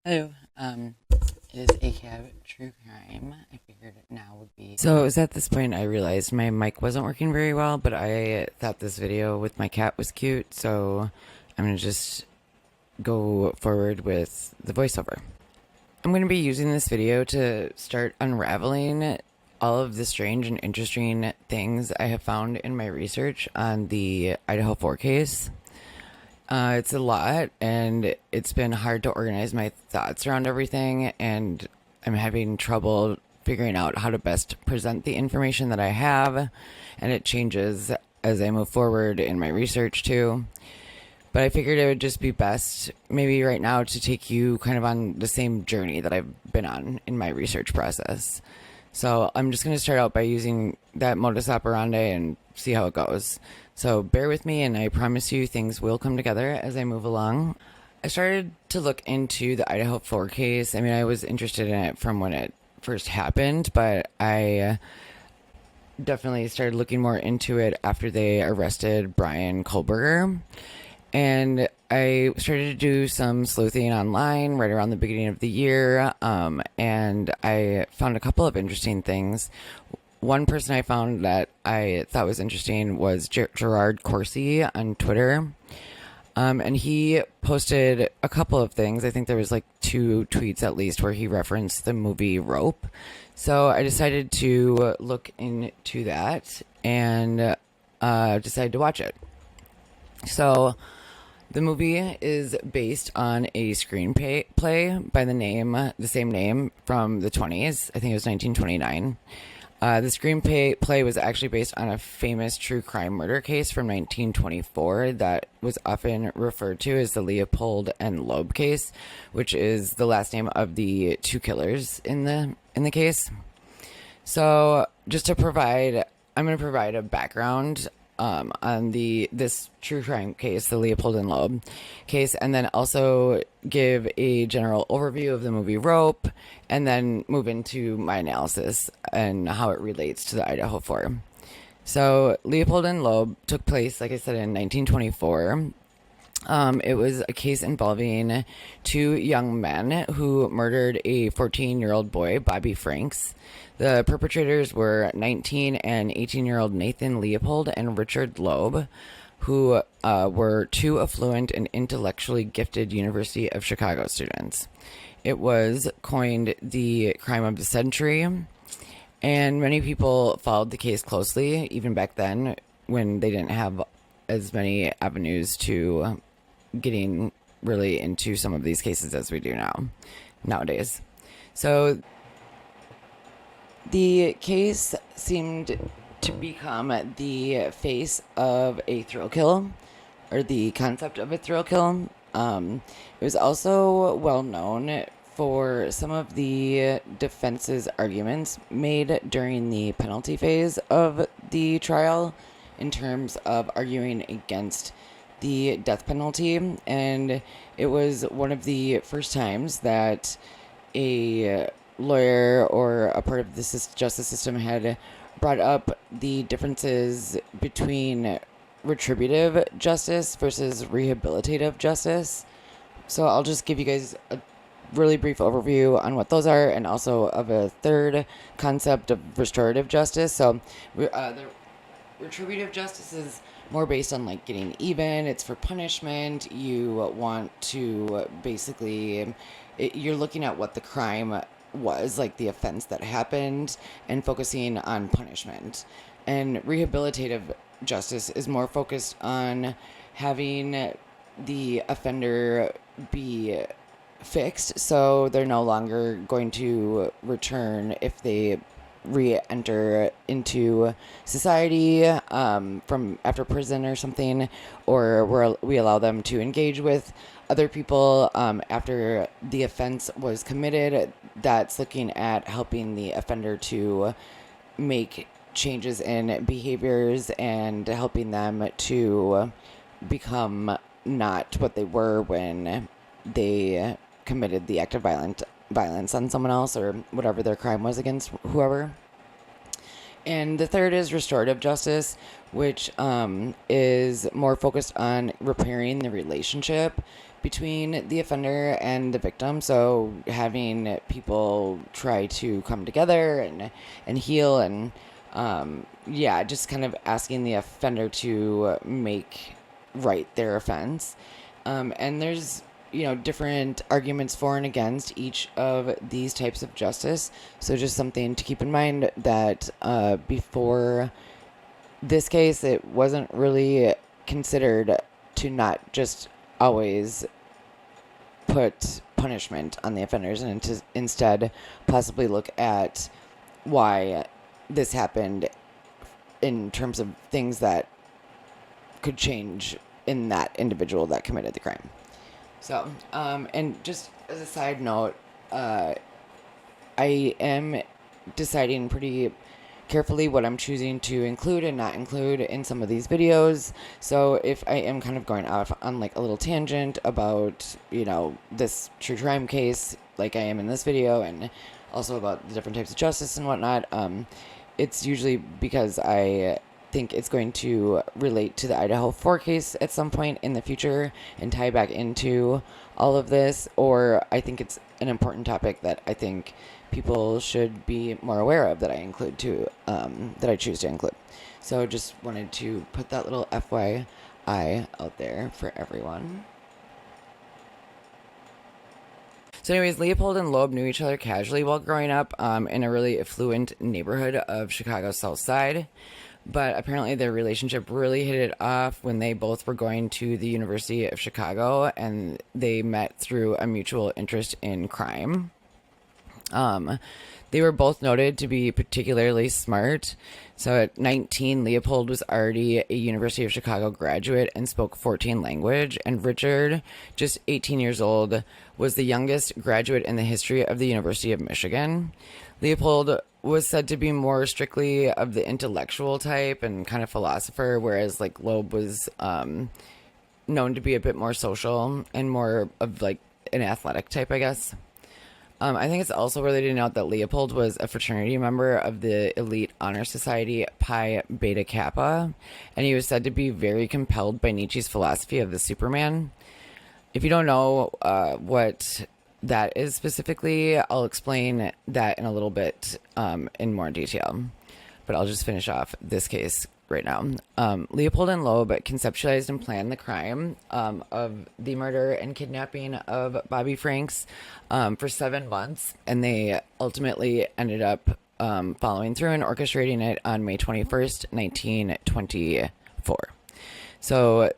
Hello. It is a cab true crime. I figured now would be. So it was at this point I realized my mic wasn't working very well, but I thought this video with my cat was cute, so I'm gonna just go forward with the voiceover. I'm gonna be using this video to start unraveling all of the strange and interesting things I have found in my research on the Idaho 4 case. It's a lot, and it's been hard to organize my thoughts around everything, and I'm having trouble figuring out how to best present the information that I have, and it changes as I move forward in my research too. But I figured it would just be best, maybe right now, to take you kind of on the same journey that I've been on in my research process. So I'm just going to start out by using that modus operandi and see how it goes. So bear with me, and I promise you things will come together as I move along. I started to look into the Idaho 4 case. I mean, I was interested in it from when it first happened, but I definitely started looking more into it after they arrested Brian Kohlberger. And I started to do some sleuthing online right around the beginning of the year, and I found a couple of interesting things. One person I found that I thought was interesting was Gerard Corsi on Twitter. And he posted a couple of things. I think there was like 2 tweets at least where he referenced the movie Rope. So I decided to look into that and decided to watch it. So the movie is based on a screenplay by the same name from the 20s. I think it was 1929. The screenplay was actually based on a famous true crime murder case from 1924 that was often referred to as the Leopold and Loeb case, which is the last name of the 2 killers in the case. So just to I'm going to provide a background on this true crime case, the Leopold and Loeb case, and then also give a general overview of the movie Rope, and then move into my analysis and how it relates to the Idaho 4. So Leopold and Loeb took place, like I said, in 1924. It was a case involving 2 young men who murdered a 14-year-old boy, Bobby Franks. The perpetrators were 19 and 18-year-old Nathan Leopold and Richard Loeb, who were 2 affluent and intellectually gifted University of Chicago students. It was coined the crime of the century, and many people followed the case closely, even back then when they didn't have as many avenues to getting really into some of these cases as we do nowadays. So the case seemed to become the face of a thrill kill, or the concept of a thrill kill. It was also well known for some of the defense's arguments made during the penalty phase of the trial in terms of arguing against the death penalty. And it was one of the first times that a lawyer or a part of the justice system had brought up the differences between retributive justice versus rehabilitative justice. So I'll just give you guys a really brief overview on what those are, and also of a third concept of restorative justice. So the retributive justice is more based on like getting even. It's for punishment. You want to basically, you're looking at what the crime was, like the offense that happened, and focusing on punishment. And rehabilitative justice is more focused on having the offender be fixed, so they're no longer going to return if they re-enter into society from after prison or something, or we allow them to engage with other people after the offense was committed. That's looking at helping the offender to make changes in behaviors and helping them to become not what they were when they committed the act of violence on someone else, or whatever their crime was against whoever. And the third is restorative justice, which is more focused on repairing the relationship between the offender and the victim. So having people try to come together and heal and yeah, just kind of asking the offender to make right their offense. And there's, different arguments for and against each of these types of justice. So just something to keep in mind that before this case, it wasn't really considered to not just always put punishment on the offenders and to instead possibly look at why this happened in terms of things that could change in that individual that committed the crime. So, and just as a side note, I am deciding pretty carefully what I'm choosing to include and not include in some of these videos. So if I am kind of going off on like a little tangent about, this true crime case, like I am in this video, and also about the different types of justice and whatnot, it's usually because I think it's going to relate to the Idaho 4 case at some point in the future and tie back into all of this, or I think it's an important topic that I think people should be more aware of that I include too, that I choose to include. So just wanted to put that little FYI out there for everyone. So anyways, Leopold and Loeb knew each other casually while growing up in a really affluent neighborhood of Chicago's South Side. But apparently their relationship really hit it off when they both were going to the University of Chicago, and they met through a mutual interest in crime. They were both noted to be particularly smart. So at 19, Leopold was already a University of Chicago graduate and spoke 14 languages, and Richard, just 18 years old, was the youngest graduate in the history of the University of Michigan. Leopold was said to be more strictly of the intellectual type and kind of philosopher, whereas like Loeb was known to be a bit more social and more of like an athletic type, I guess. I think it's also related to note that Leopold was a fraternity member of the elite honor society Pi Beta Kappa, and he was said to be very compelled by Nietzsche's philosophy of the Superman. If you don't know what that is specifically, I'll explain that in a little bit in more detail. But I'll just finish off this case right now. Leopold and Loeb conceptualized and planned the crime of the murder and kidnapping of Bobby Franks for 7 months, and they ultimately ended up following through and orchestrating it on May 21st, 1924. So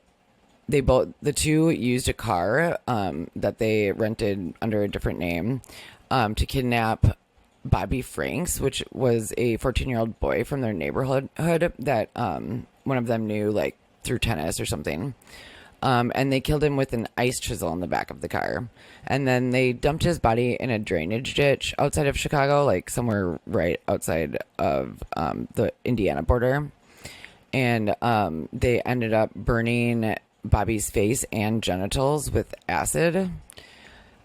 the two used a car that they rented under a different name to kidnap Bobby Franks, which was a 14-year-old boy from their neighborhood that one of them knew like through tennis or something. And they killed him with an ice chisel in the back of the car. And then they dumped his body in a drainage ditch outside of Chicago, like somewhere right outside of the Indiana border. And they ended up burning Bobby's face and genitals with acid.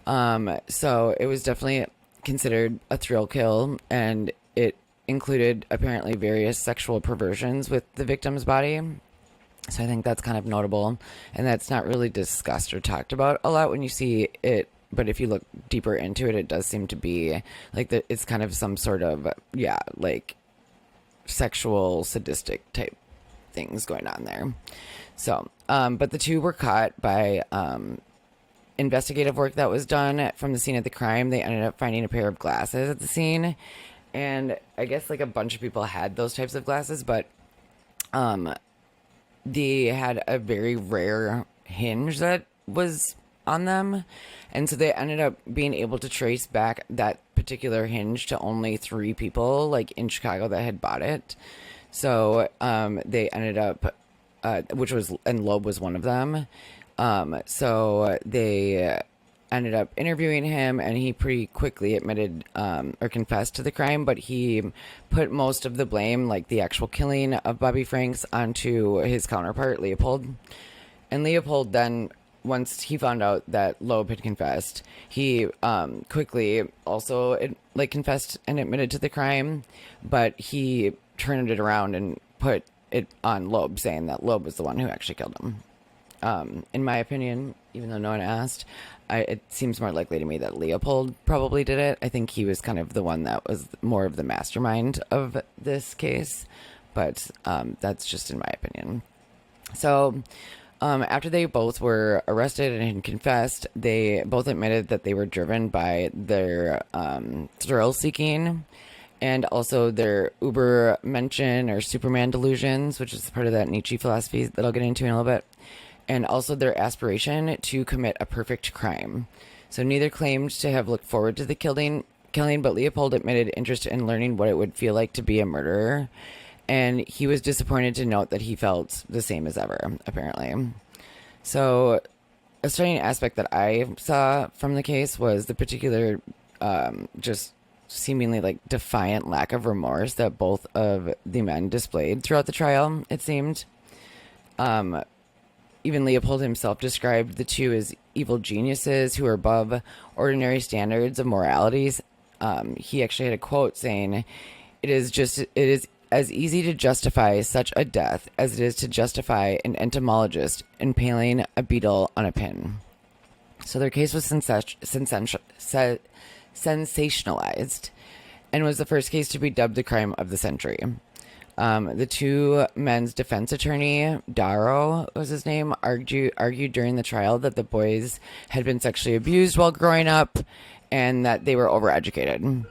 So it was definitely considered a thrill kill, and it included apparently various sexual perversions with the victim's body. So I think that's kind of notable, and that's not really discussed or talked about a lot when you see it, but if you look deeper into it, it does seem to be like it's kind of some sort of like sexual sadistic type things going on there. So but the two were caught by investigative work that was done from the scene of the crime. They ended up finding a pair of glasses at the scene, and I guess like a bunch of people had those types of glasses, but they had a very rare hinge that was on them, and so they ended up being able to trace back that particular hinge to only 3 people like in Chicago that had bought it. So they ended up and Loeb was one of them. So they ended up interviewing him, and he pretty quickly admitted or confessed to the crime, but he put most of the blame, like the actual killing of Bobby Franks, onto his counterpart, Leopold. And Leopold then once he found out that Loeb had confessed, he quickly also confessed and admitted to the crime, but he turned it around and put it on Loeb, saying that Loeb was the one who actually killed him. In my opinion, even though no one asked, it seems more likely to me that Leopold probably did it. I think he was kind of the one that was more of the mastermind of this case, but that's just in my opinion. So after they both were arrested and confessed, they both admitted that they were driven by their thrill seeking and also their Ubermenschen or Superman delusions, which is part of that Nietzsche philosophy that I'll get into in a little bit, and also their aspiration to commit a perfect crime. So neither claimed to have looked forward to the killing, but Leopold admitted interest in learning what it would feel like to be a murderer. And he was disappointed to note that he felt the same as ever, apparently. So a striking aspect that I saw from the case was the particular just seemingly like defiant lack of remorse that both of the men displayed throughout the trial, it seemed. Even Leopold himself described the two as evil geniuses who are above ordinary standards of moralities. He actually had a quote saying, it is as easy to justify such a death as it is to justify an entomologist impaling a beetle on a pin. So their case was sensationalized and was the first case to be dubbed the crime of the century. The two men's defense attorney, Darrow was his name, argued during the trial that the boys had been sexually abused while growing up and that they were overeducated.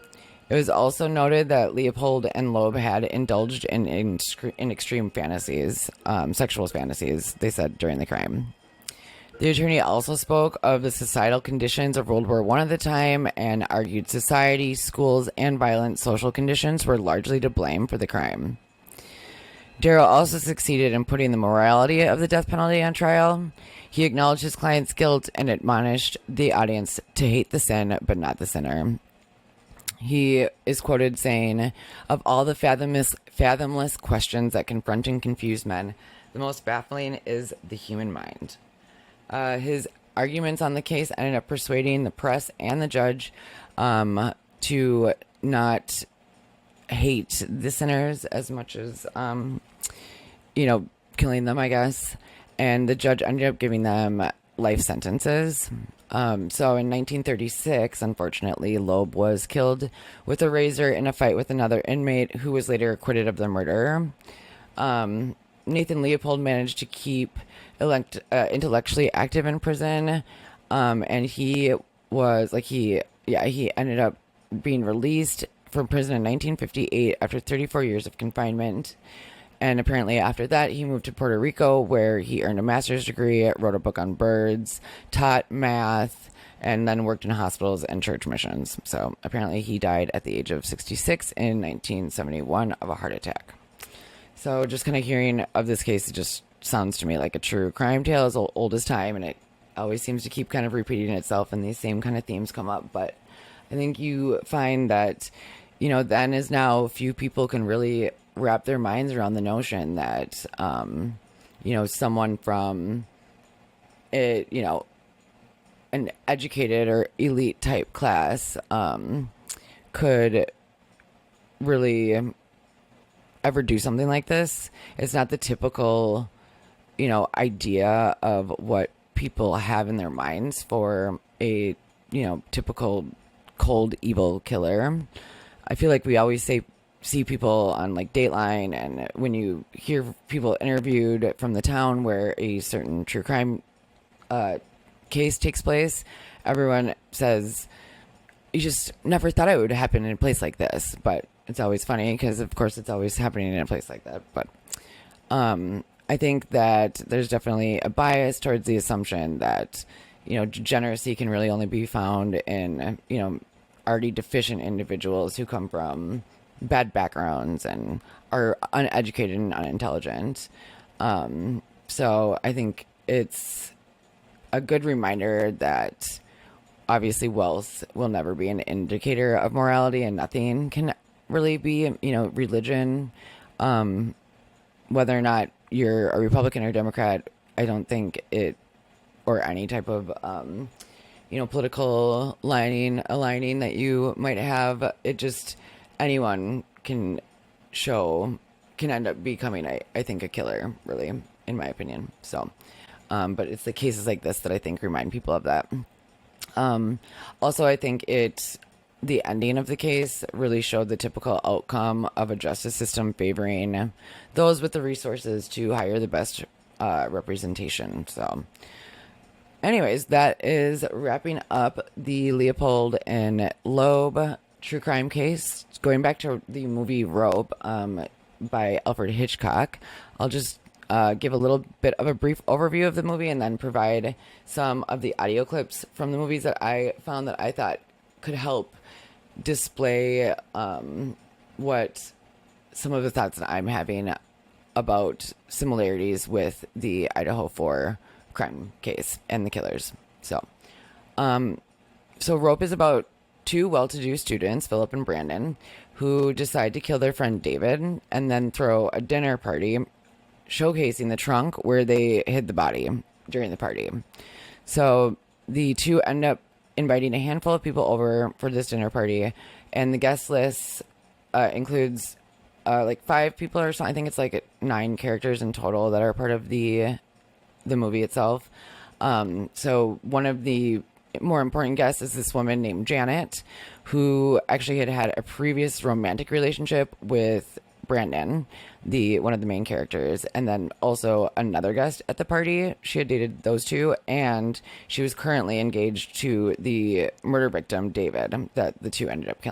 It was also noted that Leopold and Loeb had indulged in extreme fantasies, sexual fantasies, they said, during the crime. The attorney also spoke of the societal conditions of World War I at the time and argued society, schools, and violent social conditions were largely to blame for the crime. Darrow also succeeded in putting the morality of the death penalty on trial. He acknowledged his client's guilt and admonished the audience to hate the sin but not the sinner. He is quoted saying, "Of all the fathomless questions that confront and confuse men, the most baffling is the human mind." His arguments on the case ended up persuading the press and the judge to not hate the sinners as much as, killing them, I guess. And the judge ended up giving them life sentences. So in 1936, unfortunately, Loeb was killed with a razor in a fight with another inmate who was later acquitted of the murder. Nathan Leopold managed to keep intellectually active in prison. And he ended up being released from prison in 1958 after 34 years of confinement. And apparently after that, he moved to Puerto Rico, where he earned a master's degree, wrote a book on birds, taught math, and then worked in hospitals and church missions. So apparently he died at the age of 66 in 1971 of a heart attack. So just kind of hearing of this case, it just sounds to me like a true crime tale as old as time, and it always seems to keep kind of repeating itself, and these same kind of themes come up. But I think you find that, then as now, few people can really wrap their minds around the notion that, someone from, an educated or elite type class could really ever do something like this. It's not the typical, idea of what people have in their minds for a, typical cold, evil killer. I feel like we always see people on like Dateline, and when you hear people interviewed from the town where a certain true crime case takes place, everyone says, you just never thought it would happen in a place like this. But it's always funny because, of course, it's always happening in a place like that. But I think that there's definitely a bias towards the assumption that, degeneracy can really only be found in, already deficient individuals who come from bad backgrounds and are uneducated and unintelligent. So I think it's a good reminder that obviously wealth will never be an indicator of morality, and nothing can really be, religion. Whether or not you're a Republican or Democrat, I don't think it or any type of, political aligning that you might have. It just, anyone can end up becoming, I think, a killer, really, in my opinion. So, but it's the cases like this that I think remind people of that. Also, I think the ending of the case really showed the typical outcome of a justice system favoring those with the resources to hire the best representation. So, anyways, that is wrapping up the Leopold and Loeb true crime case. Going back to the movie Rope by Alfred Hitchcock, I'll just give a little bit of a brief overview of the movie and then provide some of the audio clips from the movies that I found that I thought could help display what some of the thoughts that I'm having about similarities with the Idaho 4 crime case and the killers. So Rope is about two well-to-do students, Philip and Brandon, who decide to kill their friend David and then throw a dinner party showcasing the trunk where they hid the body during the party. So the two end up inviting a handful of people over for this dinner party, and the guest list includes like 5 people or something. I think it's like 9 characters in total that are part of the movie itself. So one of the more important guests is this woman named Janet, who actually had a previous romantic relationship with Brandon, one of the main characters, and then also another guest at the party. She had dated those two, and she was currently engaged to the murder victim David that the two ended up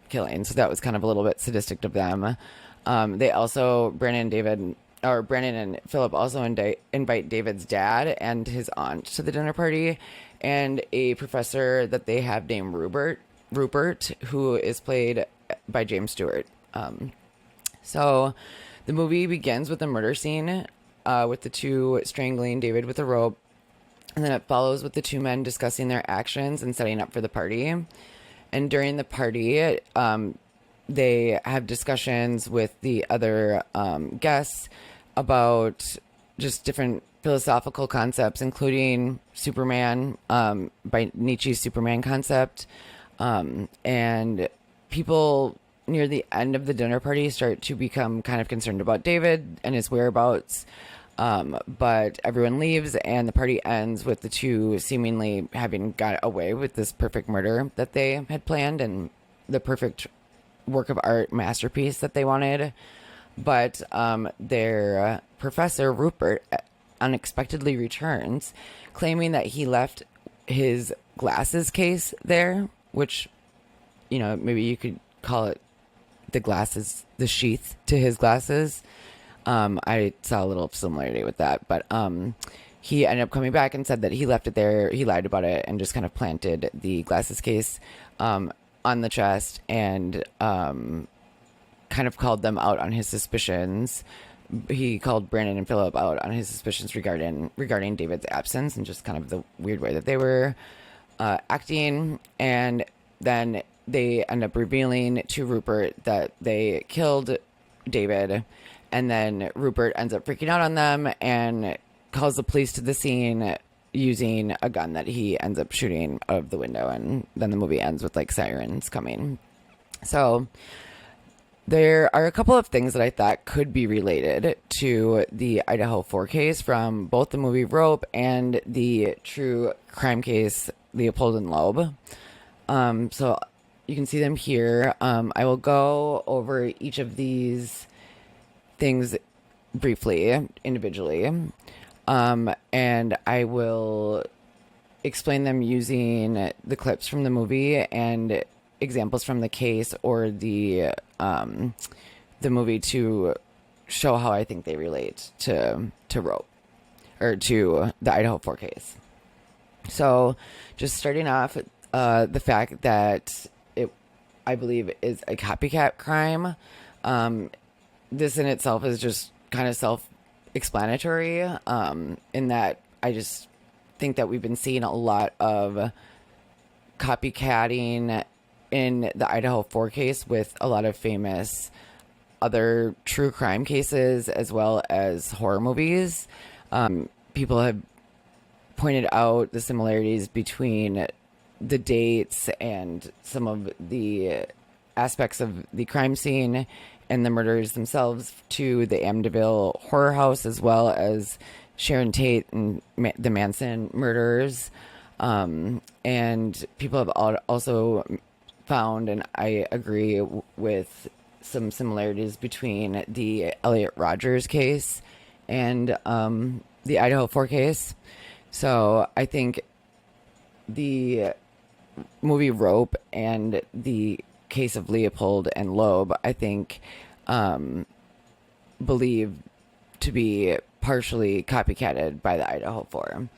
killing. So that was kind of a little bit sadistic of them. They also Brandon and Philip also invite David's dad and his aunt to the dinner party, and a professor that they have named Rupert, who is played by James Stewart. So the movie begins with a murder scene with the two strangling David with a rope, and then it follows with the two men discussing their actions and setting up for the party. And during the party, they have discussions with the other guests about just different philosophical concepts, including Superman, by Nietzsche's Superman concept. And people near the end of the dinner party start to become kind of concerned about David and his whereabouts. But everyone leaves, and the party ends with the two seemingly having got away with this perfect murder that they had planned and the perfect work of art masterpiece that they wanted. But their professor, Rupert, unexpectedly returns, claiming that he left his glasses case there, which, maybe you could call it the sheath to his glasses. I saw a little similarity with that, but he ended up coming back and said that he left it there. He lied about it and just kind of planted the glasses case on the chest, and kind of called them out on his suspicions. He called Brandon and Philip out on his suspicions regarding David's absence and just kind of the weird way that they were acting. And then they end up revealing to Rupert that they killed David. And then Rupert ends up freaking out on them and calls the police to the scene using a gun that he ends up shooting out of the window. And then the movie ends with like sirens coming. So there are a couple of things that I thought could be related to the Idaho 4 case from both the movie Rope and the true crime case Leopold and Loeb. So you can see them here. I will go over each of these things briefly, individually. And I will explain them using the clips from the movie and examples from the case or the movie to show how I think they relate to Rope or to the Idaho 4 case. So just starting off, the fact that it, I believe, is a copycat crime. This in itself is just kind of self-explanatory, in that I just think that we've been seeing a lot of copycatting in the Idaho 4 case with a lot of famous other true crime cases as well as horror movies. People have pointed out the similarities between the dates and some of the aspects of the crime scene and the murders themselves to the Amityville Horror House, as well as Sharon Tate and the Manson murders. And people have also found, and I agree with, some similarities between the Elliot Rogers case and the Idaho 4 case. So I think the movie Rope and the case of Leopold and Loeb, I think, believe to be partially copycatted by the Idaho 4,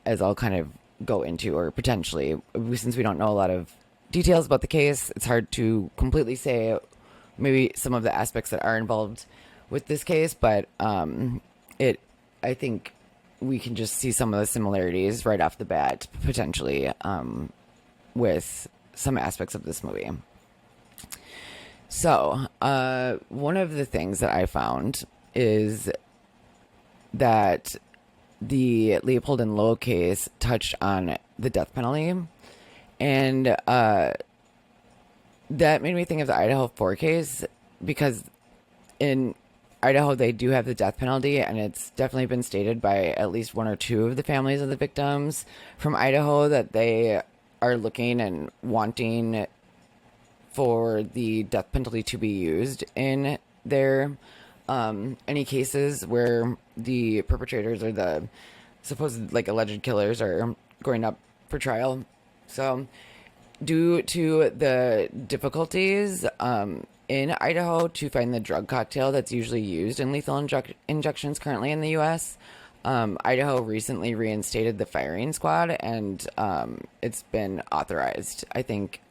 as I'll kind of go into, or potentially, since we don't know a lot of details about the case, it's hard to completely say maybe some of the aspects that are involved with this case, but I think we can just see some of the similarities right off the bat, potentially, with some aspects of this movie. So, one of the things that I found is that the Leopold and Loeb case touched on the death penalty, and that made me think of the Idaho 4 case, because in Idaho they do have the death penalty, and it's definitely been stated by at least one or two of the families of the victims from Idaho that they are looking and wanting for the death penalty to be used in their any cases where the perpetrators or the supposed alleged killers are going up for trial. So due to the difficulties in Idaho to find the drug cocktail that's usually used in lethal injections currently in the U.S., Idaho recently reinstated the firing squad, and it's been authorized. I think,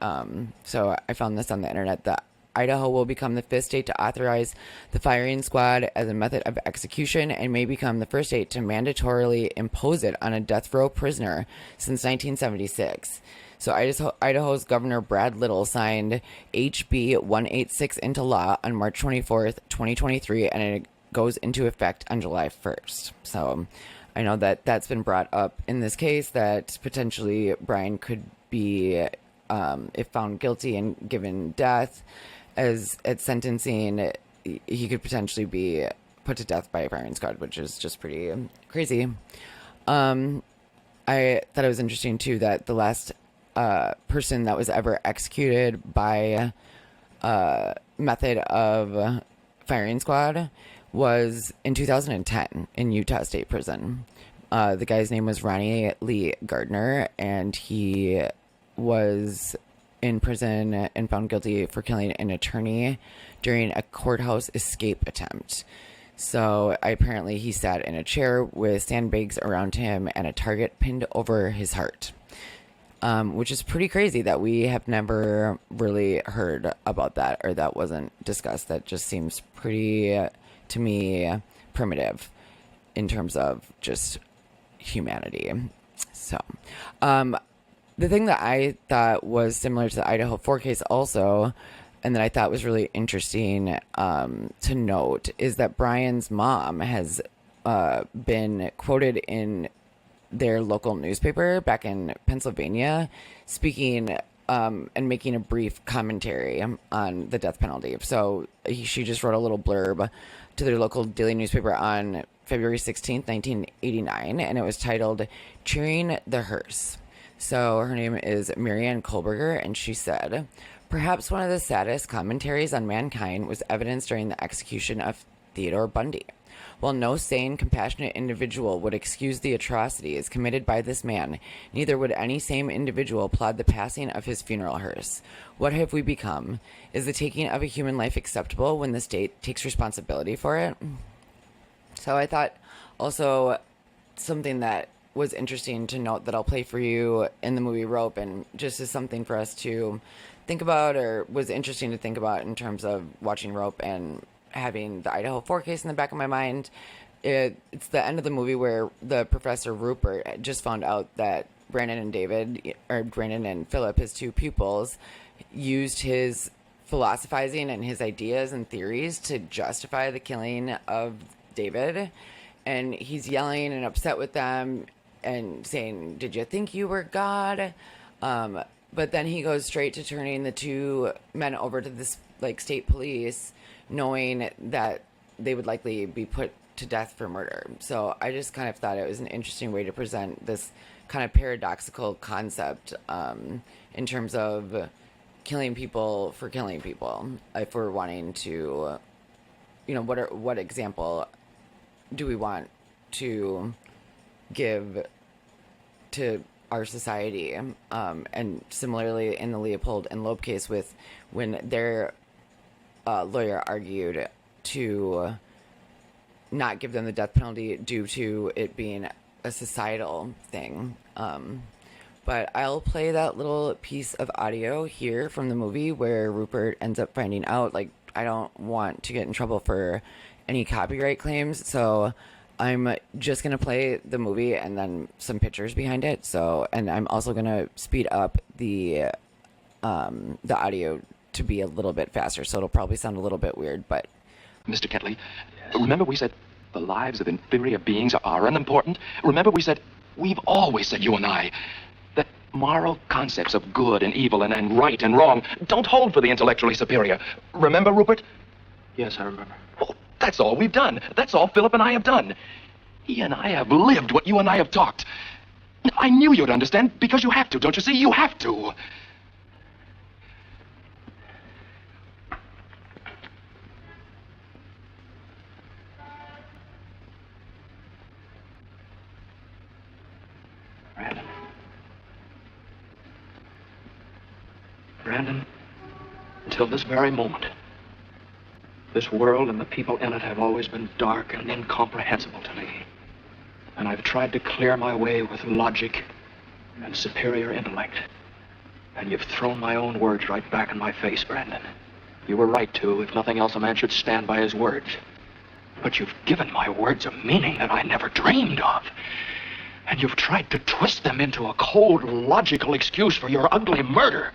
so I found this on the internet, that Idaho will become the 5th state to authorize the firing squad as a method of execution, and may become the first state to mandatorily impose it on a death row prisoner since 1976. So Idaho's Governor Brad Little signed HB 186 into law on March 24th, 2023, and it goes into effect on July 1st. So I know that that's been brought up in this case, that potentially Brian could be, if found guilty and given death as at sentencing, he could potentially be put to death by a firing squad, which is just pretty crazy. I thought it was interesting too that the last person that was ever executed by method of firing squad was in 2010 in Utah State Prison. The guy's name was Ronnie Lee Gardner, and he was in prison and found guilty for killing an attorney during a courthouse escape attempt. So apparently he sat in a chair with sandbags around him and a target pinned over his heart, which is pretty crazy that we have never really heard about that, or that wasn't discussed. That just seems pretty, to me, primitive in terms of just humanity. So, the thing that I thought was similar to the Idaho 4 case also, and that I thought was really interesting to note, is that Brian's mom has been quoted in their local newspaper back in Pennsylvania speaking and making a brief commentary on the death penalty. So she just wrote a little blurb to their local daily newspaper on February 16th, 1989, and it was titled "Cheering the Hearse." So her name is Marianne Kohlberger, and she said, "Perhaps one of the saddest commentaries on mankind was evidenced during the execution of Theodore Bundy. While no sane, compassionate individual would excuse the atrocities committed by this man, neither would any sane individual applaud the passing of his funeral hearse. What have we become? Is the taking of a human life acceptable when the state takes responsibility for it?" So I thought also something that was interesting to note that I'll play for you in the movie Rope, and just as something for us to think about, or was interesting to think about in terms of watching Rope and having the Idaho 4 case in the back of my mind. It's the end of the movie where the Professor Rupert just found out that Brandon and Philip, his two pupils, used his philosophizing and his ideas and theories to justify the killing of David. And he's yelling and upset with them, and saying, "Did you think you were God?" But then he goes straight to turning the two men over to this like state police, knowing that they would likely be put to death for murder. So I just kind of thought it was an interesting way to present this kind of paradoxical concept in terms of killing people for killing people. If we're wanting to, what example do we want to give to our society? And similarly in the Leopold and Loeb case, with when their lawyer argued to not give them the death penalty due to it being a societal thing. But I'll play that little piece of audio here from the movie where Rupert ends up finding out, like, I don't want to get in trouble for any copyright claims, so I'm just going to play the movie and then some pictures behind it. So, and I'm also going to speed up the audio to be a little bit faster, so it'll probably sound a little bit weird, but... Mr. Ketley, remember we said the lives of inferior beings are unimportant? Remember we said, we've always said, you and I, that moral concepts of good and evil and right and wrong don't hold for the intellectually superior. Remember, Rupert? Yes, I remember. Well, that's all we've done. That's all Philip and I have done. He and I have lived what you and I have talked. I knew you'd understand, because you have to, don't you see? You have to. Brandon, until this very moment, this world and the people in it have always been dark and incomprehensible to me. And I've tried to clear my way with logic and superior intellect. And you've thrown my own words right back in my face, Brandon. You were right to. If nothing else, a man should stand by his words. But you've given my words a meaning that I never dreamed of. And you've tried to twist them into a cold, logical excuse for your ugly murder.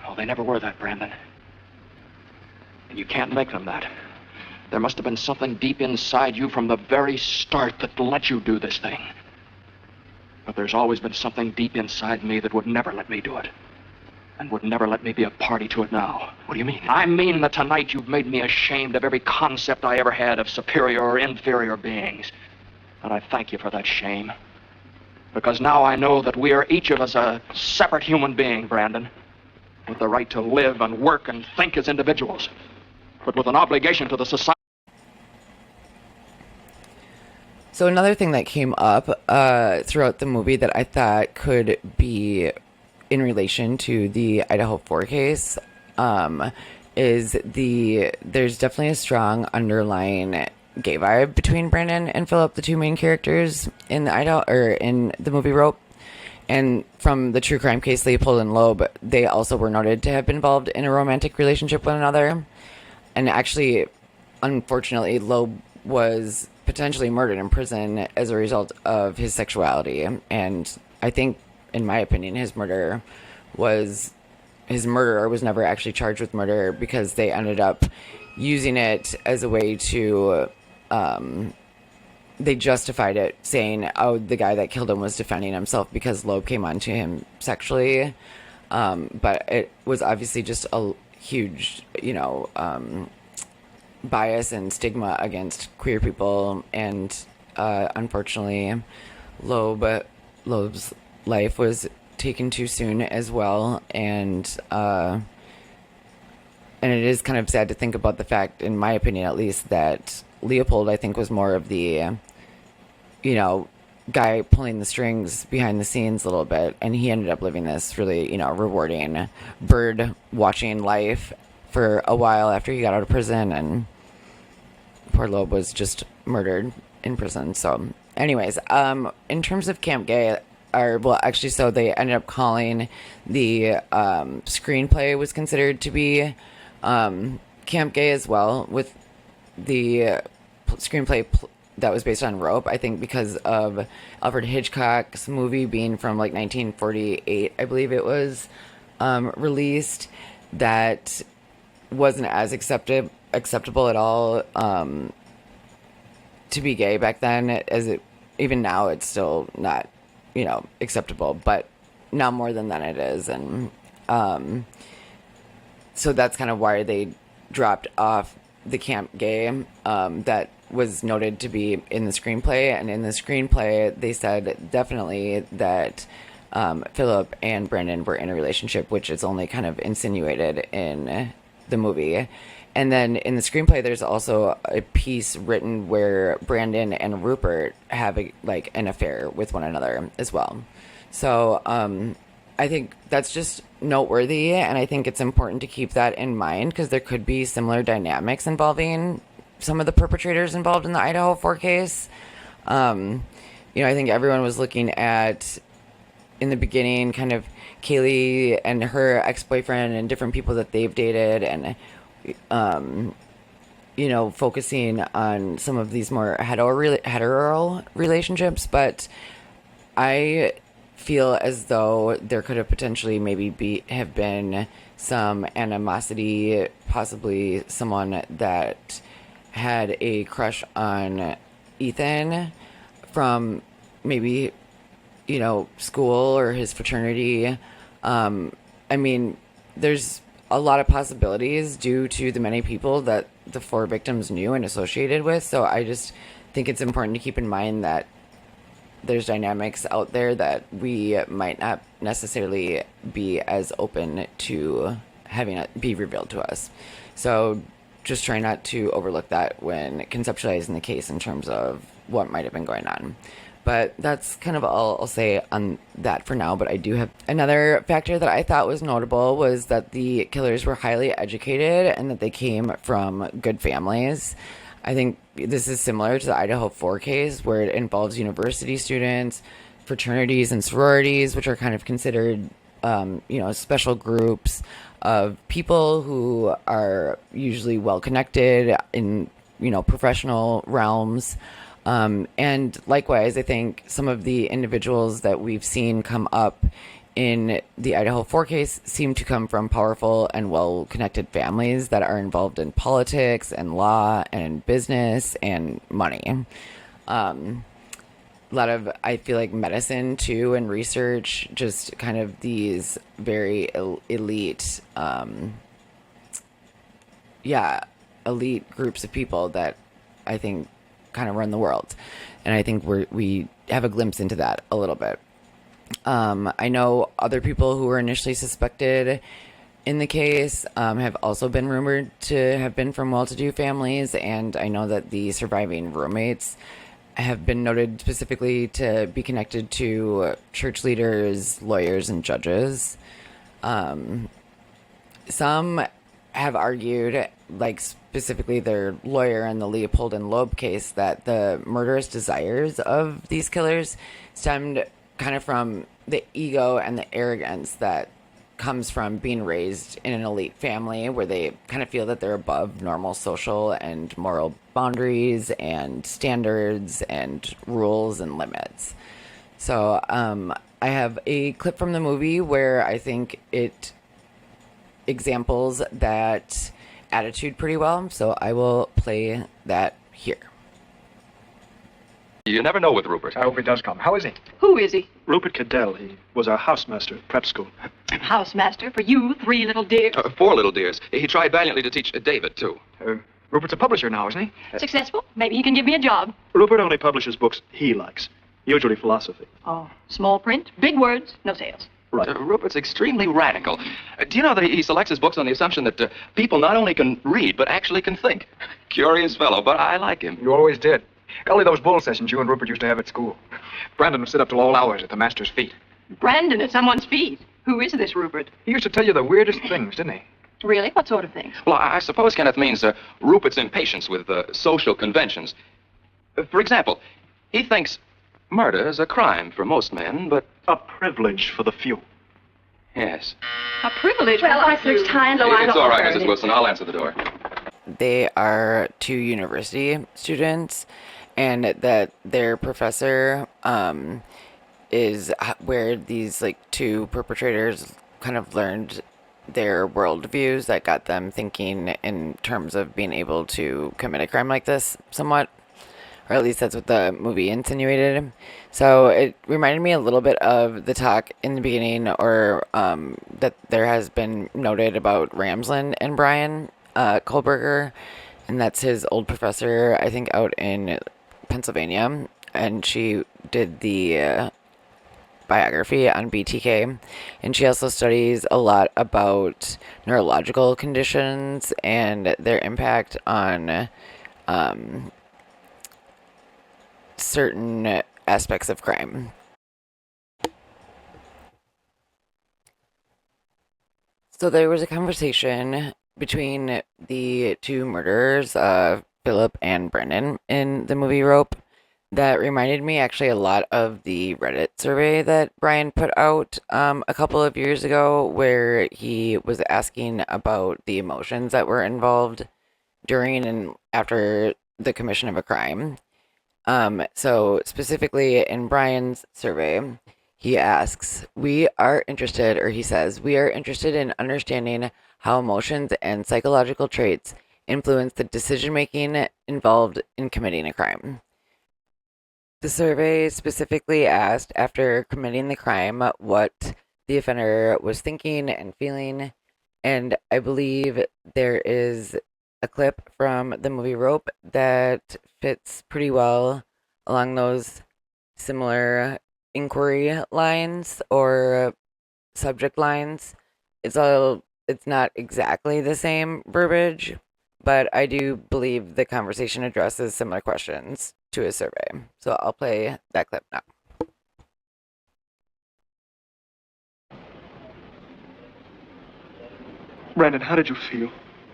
Oh, they never were that, Brandon. And you can't make them that. There must have been something deep inside you from the very start that let you do this thing. But there's always been something deep inside me that would never let me do it. And would never let me be a party to it now. What do you mean? I mean that tonight you've made me ashamed of every concept I ever had of superior or inferior beings. And I thank you for that shame. Because now I know that we are each of us a separate human being, Brandon, with the right to live and work and think as individuals, but with an obligation to the society. So another thing that came up throughout the movie that I thought could be in relation to the Idaho 4 case is there's definitely a strong underlying gay vibe between Brandon and Philip, the two main characters in the movie Rope. And from the true crime case, Leopold and Loeb, they also were noted to have been involved in a romantic relationship with one another. And actually, unfortunately, Loeb was potentially murdered in prison as a result of his sexuality. And I think, in my opinion, his murderer was never actually charged with murder, because they ended up using it as a way to... they justified it, saying, oh, the guy that killed him was defending himself because Loeb came on to him sexually. But it was obviously just a huge, bias and stigma against queer people. And unfortunately, Loeb's life was taken too soon as well. And it is kind of sad to think about the fact, in my opinion at least, that Leopold, I think, was more of the, guy pulling the strings behind the scenes a little bit. And he ended up living this really, rewarding bird watching life for a while after he got out of prison. And poor Loeb was just murdered in prison. So anyways, in terms of Camp Gay, so they ended up calling the screenplay was considered to be Camp Gay as well, with the screenplay that was based on Rope, I think because of Alfred Hitchcock's movie being from like 1948, I believe it was released, that wasn't as acceptable at all to be gay back then as it even now it's still not, acceptable, but now more than then it is. And so that's kind of why they dropped off the camp gay that was noted to be in the screenplay. And in the screenplay, they said definitely that Philip and Brandon were in a relationship, which is only kind of insinuated in the movie. And then in the screenplay, there's also a piece written where Brandon and Rupert have an affair with one another as well. So I think that's just noteworthy, and I think it's important to keep that in mind because there could be similar dynamics involving some of the perpetrators involved in the Idaho 4 case. I think everyone was looking at, in the beginning, kind of Kaylee and her ex-boyfriend and different people that they've dated, and focusing on some of these more hetero relationships. But I feel as though there could have potentially have been some animosity, possibly someone that had a crush on Ethan from maybe, school or his fraternity. There's a lot of possibilities due to the many people that the 4 victims knew and associated with. So I just think it's important to keep in mind that there's dynamics out there that we might not necessarily be as open to having it be revealed to us. So just try not to overlook that when conceptualizing the case in terms of what might have been going on. But that's kind of all I'll say on that for now. But I do have another factor that I thought was notable was that the killers were highly educated and that they came from good families. I think this is similar to the Idaho 4 case where it involves university students, fraternities and sororities, which are kind of considered, special groups of people who are usually well connected in, professional realms. And likewise, I think some of the individuals that we've seen come up in the Idaho 4 case seem to come from powerful and well-connected families that are involved in politics and law and business and money. A lot of, I feel like, medicine too and research, just kind of these very elite, elite groups of people that I think kind of run the world. And I think we have a glimpse into that a little bit. I know other people who were initially suspected in the case have also been rumored to have been from well-to-do families, and I know that the surviving roommates have been noted specifically to be connected to church leaders, lawyers, and judges. Some have argued, specifically their lawyer in the Leopold and Loeb case, that the murderous desires of these killers stemmed kind of from the ego and the arrogance that comes from being raised in an elite family where they kind of feel that they're above normal social and moral boundaries and standards and rules and limits. So I have a clip from the movie where I think it examples that attitude pretty well. So I will play that here. You never know with Rupert. I hope he does come. How is he? Who is he? Rupert Cadell. He was our housemaster at prep school. Housemaster for you, 3 little dears. 4 little dears. He tried valiantly to teach David, too. Rupert's a publisher now, isn't he? Successful? Maybe he can give me a job. Rupert only publishes books he likes, usually philosophy. Oh, small print, big words, no sales. Right. Rupert's extremely radical. Do you know that he selects his books on the assumption that people not only can read, but actually can think? Curious fellow, but I like him. You always did. Golly, those bull sessions you and Rupert used to have at school. Brandon would sit up till all hours at the master's feet. Brandon at someone's feet. Who is this Rupert? He used to tell you the weirdest things, didn't he? Really? What sort of things? Well, I suppose Kenneth means Rupert's impatience with social conventions. For example, he thinks murder is a crime for most men, but a privilege for the few. Yes. A privilege? Well, I searched high and low. It's all right, Mrs. Wilson. I'll answer the door. They are 2 university students, and that their professor is where these 2 perpetrators kind of learned their worldviews that got them thinking in terms of being able to commit a crime like this somewhat. or at least that's what the movie insinuated. So it reminded me a little bit of the talk in the beginning, or that there has been noted about Ramsland and Brian Kohlberger, and that's his old professor, I think, out in Pennsylvania, and she did the biography on BTK, and she also studies a lot about neurological conditions and their impact on certain aspects of crime. So there was a conversation between the two murderers, Philip and Brendan, in the movie Rope, that reminded me actually a lot of the Reddit survey that Brian put out a couple of years ago, where he was asking about the emotions that were involved during and after the commission of a crime. So specifically in Brian's survey, he asks, he says, we are interested in understanding how emotions and psychological traits influence the decision making involved in committing a crime. The survey specifically asked, after committing the crime, what the offender was thinking and feeling, and I believe there is a clip from the movie Rope that fits pretty well along those similar inquiry lines or subject lines. It's not exactly the same verbiage, but I do believe the conversation addresses similar questions to his survey. So I'll play that clip now. Brandon, how did you feel?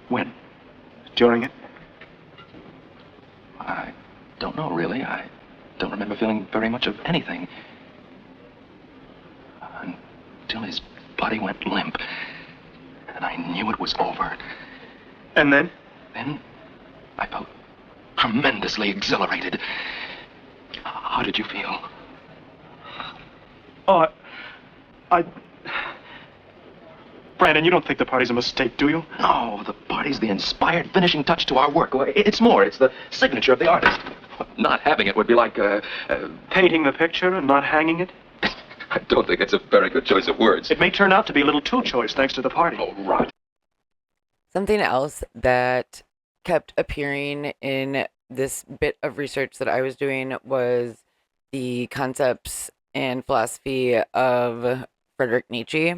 When? During it? I don't know, really. I don't remember feeling very much of anything. Until his body went limp. And I knew it was over. And then? Then I felt tremendously exhilarated. How did you feel? Oh, I... Brandon, you don't think the party's a mistake, do you? No, the party's the inspired finishing touch to our work. It's more. It's the signature of the artist. Not having it would be like, Painting the picture and not hanging it? I don't think it's a very good choice of words. It may turn out to be a little too choice thanks to the party. Oh, right. Something else that kept appearing in this bit of research that I was doing was the concepts and philosophy of Friedrich Nietzsche.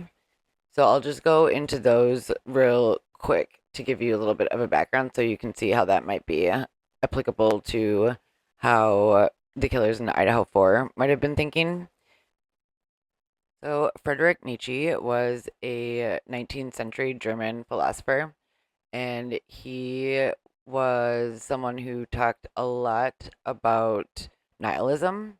So I'll just go into those real quick to give you a little bit of a background so you can see how that might be applicable to how the killers in Idaho 4 might have been thinking. So Friedrich Nietzsche was a 19th century German philosopher, and he was someone who talked a lot about nihilism.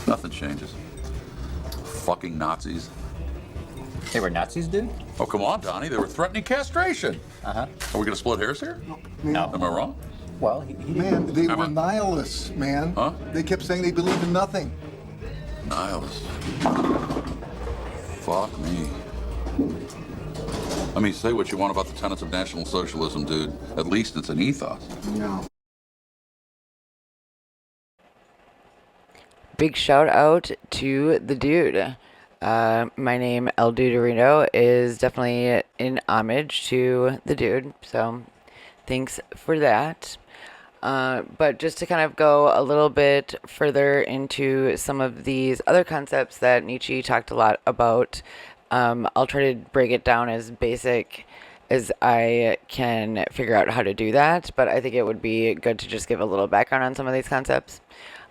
Nothing changes. Fucking Nazis. They were Nazis, dude? Oh, come on, Donnie. They were threatening castration. Uh-huh. Are we going to split hairs here? No. Am I wrong? Well, he didn't. Man, they Come were on. nihilists, man. Huh? They kept saying they believed in nothing. Nihilists. Fuck me. I mean, say what you want about the tenets of National Socialism, dude. At least it's an ethos. No. Big shout out to the dude. My name, El Dudorino, is definitely in homage to the dude, so thanks for that. But just to kind of go a little bit further into some of these other concepts that Nietzsche talked a lot about, I'll try to break it down as basic as I can figure out how to do that, but I think it would be good to just give a little background on some of these concepts.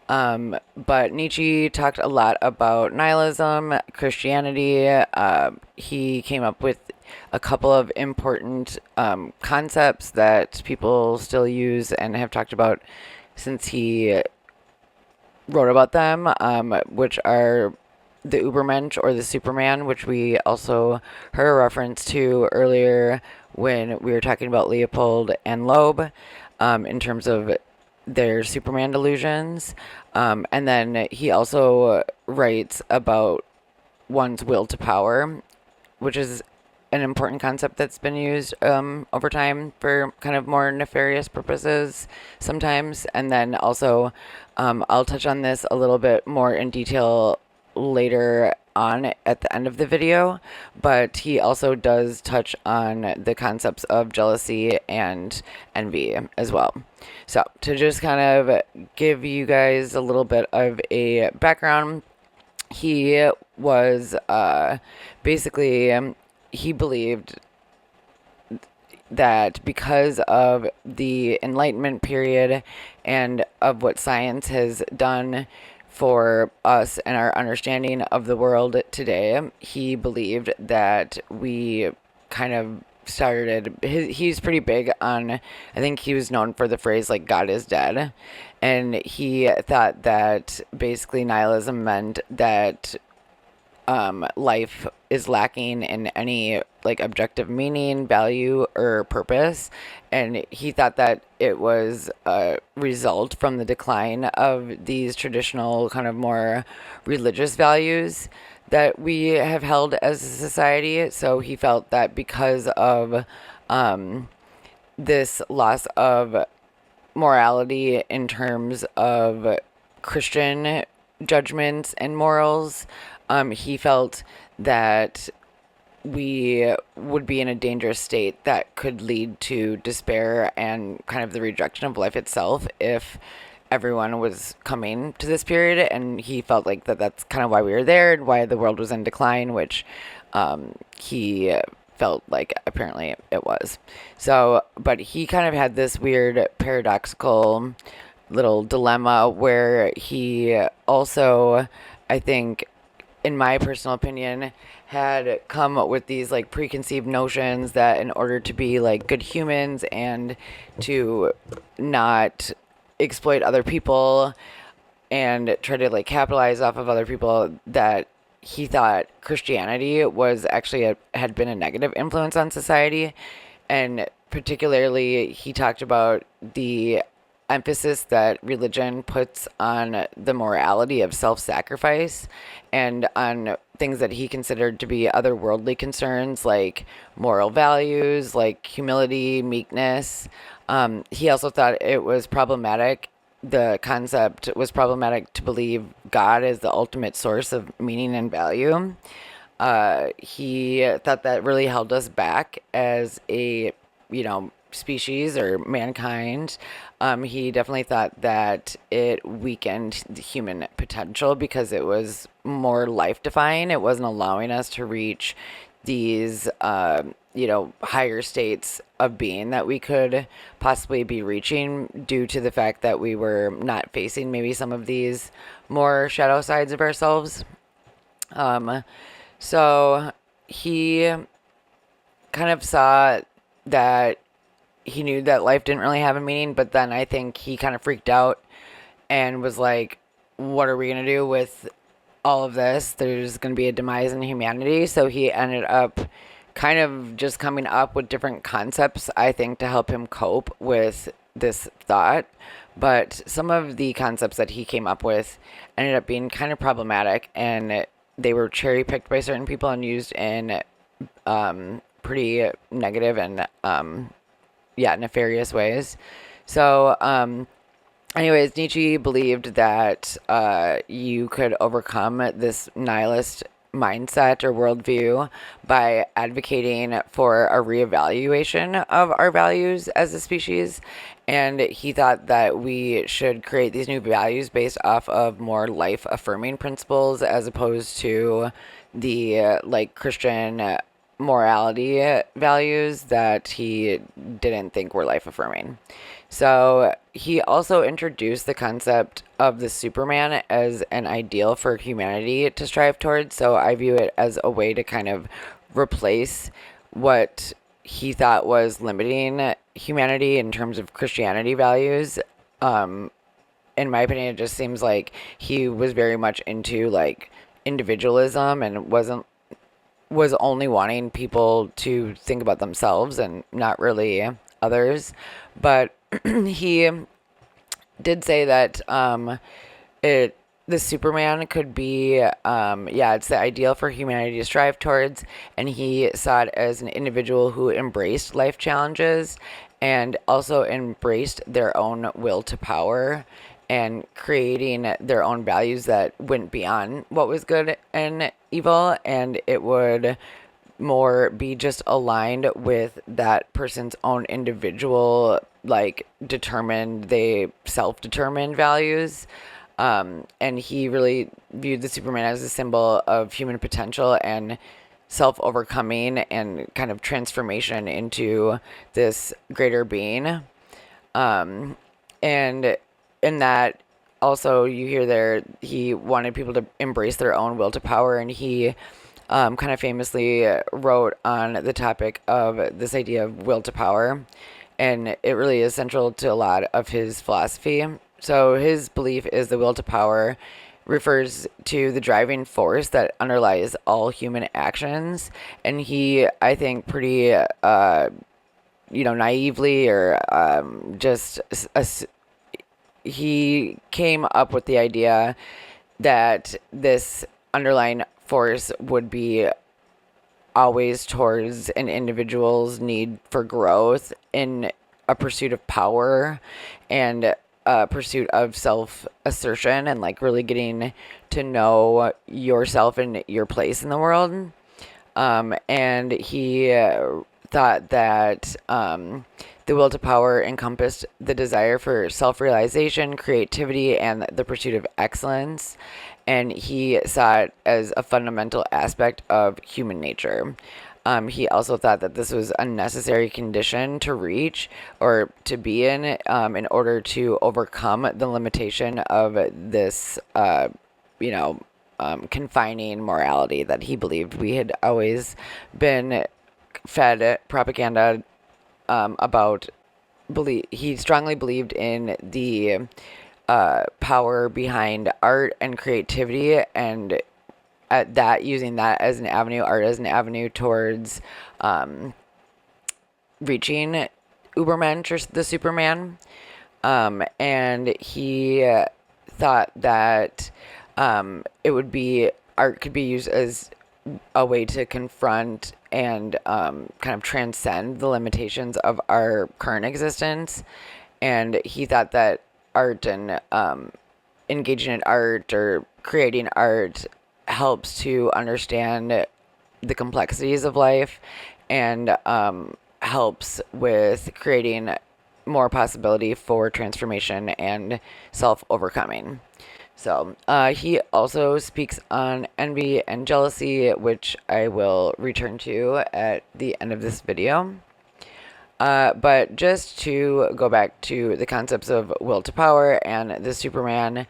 But Nietzsche talked a lot about nihilism, Christianity. He came up with a couple of important concepts that people still use and have talked about since he wrote about them, which are the Ubermensch, or the Superman, which we also heard a reference to earlier when we were talking about Leopold and Loeb, in terms of their Superman delusions. And then he also writes about one's will to power, which is an important concept that's been used over time for kind of more nefarious purposes sometimes. And then also, I'll touch on this a little bit more in detail later on at the end of the video, but he also does touch on the concepts of jealousy and envy as well. So to just kind of give you guys a little bit of a background, he was basically he believed that because of the Enlightenment period and of what science has done for us and our understanding of the world today, he believed that we kind of started, he's pretty big on, I think he was known for the phrase like God is dead, and he thought that basically nihilism meant that life is lacking in any like objective meaning, value, or purpose. And he thought that it was a result from the decline of these traditional kind of more religious values that we have held as a society. So he felt that because of this loss of morality in terms of Christian judgments and morals, he felt that we would be in a dangerous state that could lead to despair and kind of the rejection of life itself if everyone was coming to this period. And he felt like that's kind of why we were there and why the world was in decline, which he felt like apparently it was. So, but he kind of had this weird paradoxical little dilemma where he also, I think, in my personal opinion, had come up with these like preconceived notions that in order to be like good humans and to not exploit other people and try to like capitalize off of other people, that he thought Christianity was actually had been a negative influence on society. And particularly he talked about the emphasis that religion puts on the morality of self-sacrifice and on things that he considered to be otherworldly concerns like moral values, like humility, meekness. He also thought it was problematic. The concept was problematic to believe God is the ultimate source of meaning and value. He thought that really held us back as a, species or mankind. He definitely thought that it weakened the human potential because it was more life-defying. It wasn't allowing us to reach these, higher states of being that we could possibly be reaching due to the fact that we were not facing maybe some of these more shadow sides of ourselves. So he kind of saw that he knew that life didn't really have a meaning, but then I think he kind of freaked out and was like, what are we going to do with all of this? There's going to be a demise in humanity. So he ended up kind of just coming up with different concepts, I think, to help him cope with this thought. But some of the concepts that he came up with ended up being kind of problematic, and they were cherry picked by certain people and used in pretty negative and nefarious ways. So anyways, Nietzsche believed that you could overcome this nihilist mindset or worldview by advocating for a reevaluation of our values as a species. And he thought that we should create these new values based off of more life-affirming principles as opposed to the Christian morality values that he didn't think were life-affirming. So he also introduced the concept of the Superman as an ideal for humanity to strive towards. So I view it as a way to kind of replace what he thought was limiting humanity in terms of Christianity values. In my opinion, it just seems like he was very much into individualism and was only wanting people to think about themselves and not really others. But he did say that the the Superman could be, it's the ideal for humanity to strive towards, and he saw it as an individual who embraced life challenges and also embraced their own will to power and creating their own values that went beyond what was good and evil, and it would more be just aligned with that person's own individual, like, self-determined values. And he really viewed the Superman as a symbol of human potential and self-overcoming and kind of transformation into this greater being. And in that, also, you hear there, he wanted people to embrace their own will to power, and he kind of famously wrote on the topic of this idea of will to power, and it really is central to a lot of his philosophy. So his belief is the will to power refers to the driving force that underlies all human actions, and he, I think, pretty naively or he came up with the idea that this underlying force would be always towards an individual's need for growth in a pursuit of power and a pursuit of self-assertion and like really getting to know yourself and your place in the world. And he thought that the will to power encompassed the desire for self-realization, creativity, and the pursuit of excellence. And he saw it as a fundamental aspect of human nature. He also thought that this was a necessary condition to reach or to be in order to overcome the limitation of this, confining morality that he believed we had always been fed propaganda about. He strongly believed in the power behind art and creativity, and at that, using that as an avenue, art as an avenue towards reaching Ubermensch, or the Superman. And he thought that art could be used as a way to confront and kind of transcend the limitations of our current existence. And he thought that art and engaging in art or creating art helps to understand the complexities of life and helps with creating more possibility for transformation and self-overcoming. So he also speaks on envy and jealousy, which I will return to at the end of this video. But just to go back to the concepts of will to power and the Superman,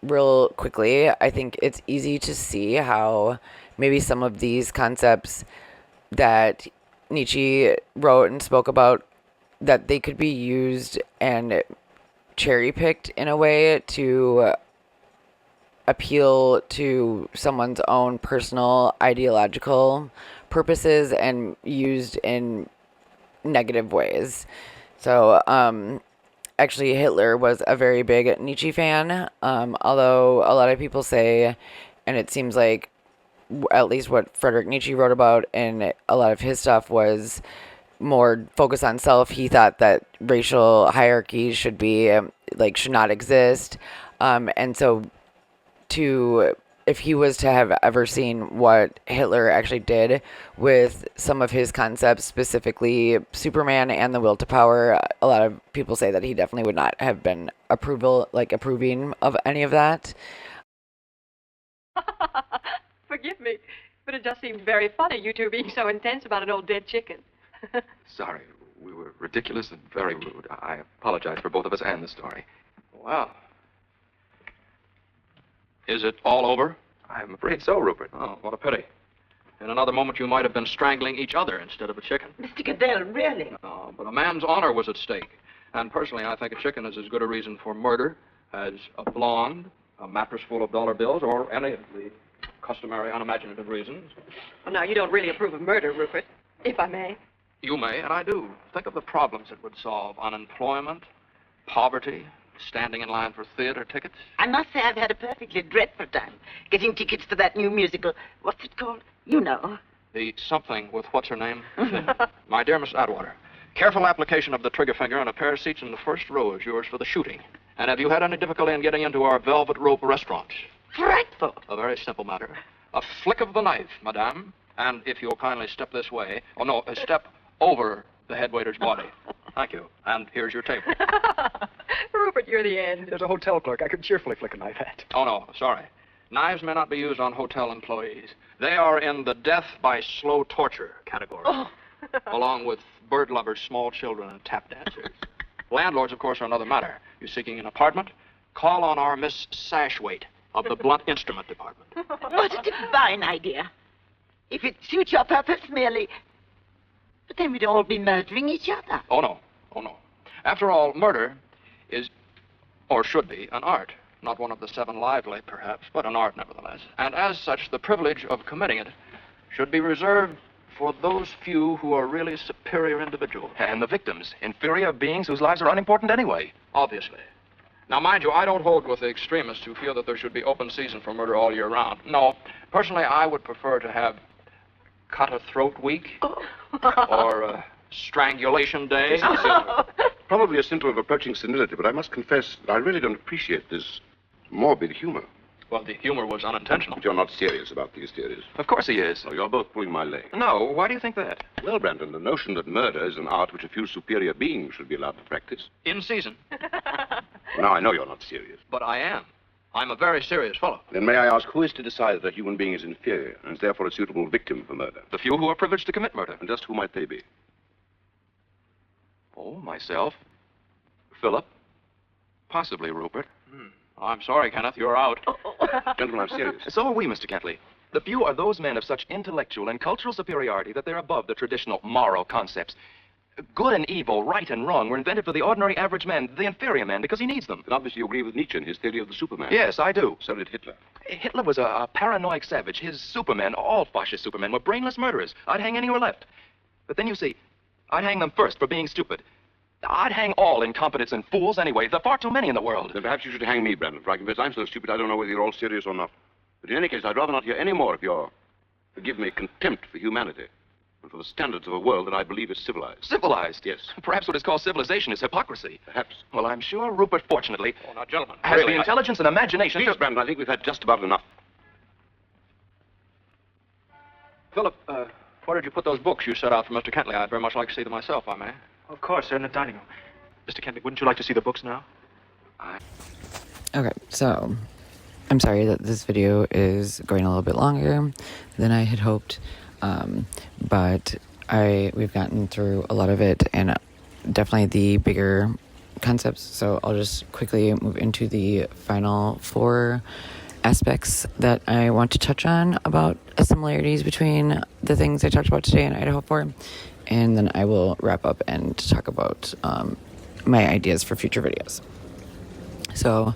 real quickly, I think it's easy to see how maybe some of these concepts that Nietzsche wrote and spoke about, that they could be used and cherry-picked in a way to appeal to someone's own personal ideological purposes and used in negative ways. So, actually, Hitler was a very big Nietzsche fan, although a lot of people say, and it seems like at least what Friedrich Nietzsche wrote about in a lot of his stuff was more focused on self. He thought that racial hierarchies should not exist. And so if he was to have ever seen what Hitler actually did with some of his concepts, specifically Superman and the will to power, a lot of people say that he definitely would not have been approving of any of that. Forgive me, but it just seemed very funny, you two being so intense about an old dead chicken. Sorry, we were ridiculous and very rude. I apologize for both of us and the story. Well, is it all over? I'm afraid so, Rupert. Oh, what a pity. In another moment, you might have been strangling each other instead of a chicken. Mr. Goodell, really? No, but a man's honor was at stake. And personally, I think a chicken is as good a reason for murder as a blonde, a mattress full of dollar bills, or any of the customary unimaginative reasons. Well, now, you don't really approve of murder, Rupert, if I may. You may, and I do. Think of the problems it would solve. Unemployment, poverty, standing in line for theater tickets? I must say I've had a perfectly dreadful time getting tickets to that new musical. What's it called? You know. The something with what's-her-name? My dear Miss Atwater, careful application of the trigger finger and a pair of seats in the first row is yours for the shooting. And have you had any difficulty in getting into our Velvet Rope restaurant? Frightful. A very simple matter. A flick of the knife, madame. And if you'll kindly step this way. Oh, no, step over the head waiter's body. Thank you. And here's your table. Rupert, you're the end. There's a hotel clerk I could cheerfully flick a knife at. Oh, no, sorry. Knives may not be used on hotel employees. They are in the death by slow torture category. Oh. Along with bird lovers, small children, and tap dancers. Landlords, of course, are another matter. You're seeking an apartment? Call on our Miss Sashwaite of the Blunt Instrument Department. What a divine idea. If it suits your purpose merely. But then we'd all be murdering each other. Oh, no. Oh, no. After all, murder is, or should be, an art. Not one of the seven lively, perhaps, but an art nevertheless. And as such, the privilege of committing it should be reserved for those few who are really superior individuals. And the victims, inferior beings whose lives are unimportant anyway. Obviously. Now, mind you, I don't hold with the extremists who feel that there should be open season for murder all year round. No, personally, I would prefer to have Cut a Throat Week or Strangulation Day. Probably a symptom of approaching senility, but I must confess that I really don't appreciate this morbid humor. Well, the humor was unintentional. But you're not serious about these theories. Of course he is. Oh, you're both pulling my leg. No, why do you think that? Well, Brandon, the notion that murder is an art which a few superior beings should be allowed to practice. In season. Now, I know you're not serious. But I am. I'm a very serious fellow. Then may I ask, who is to decide that a human being is inferior and is therefore a suitable victim for murder? The few who are privileged to commit murder. And just who might they be? Oh, myself. Philip. Possibly Rupert. I'm sorry, Kenneth, you're out. Gentlemen, I'm serious. So are we, Mr. Kentley. The few are those men of such intellectual and cultural superiority that they're above the traditional moral concepts. Good and evil, right and wrong were invented for the ordinary average man, the inferior man, because he needs them. Then obviously you agree with Nietzsche and his theory of the Superman. Yes, I do. So did Hitler. Hitler was a paranoid savage. His Supermen, all fascist Supermen, were brainless murderers. I'd hang any who were left. But then you see, I'd hang them first for being stupid. I'd hang all incompetents and fools anyway. There are far too many in the world. Then perhaps you should hang me, Brandon, for I confess I'm so stupid I don't know whether you're all serious or not. But in any case, I'd rather not hear any more of your, forgive me, contempt for humanity and for the standards of a world that I believe is civilized. Civilized? Yes. Perhaps what is called civilization is hypocrisy. Perhaps. Well, I'm sure Rupert, fortunately, Oh, now, gentlemen, has really, the intelligence and imagination Please, Brandon, I think we've had just about enough. Philip, where did you put those books you set out for Mr. Kentley? I'd very much like to see them myself, I may. Of course, they're in the dining room. Mr. Kentley, wouldn't you like to see the books now? Okay, so I'm sorry that this video is going a little bit longer than I had hoped, but we've gotten through a lot of it and definitely the bigger concepts. So I'll just quickly move into the final 4 aspects that I want to touch on about similarities between the things I talked about today in Idaho 4, and then I will wrap up and talk about my ideas for future videos. So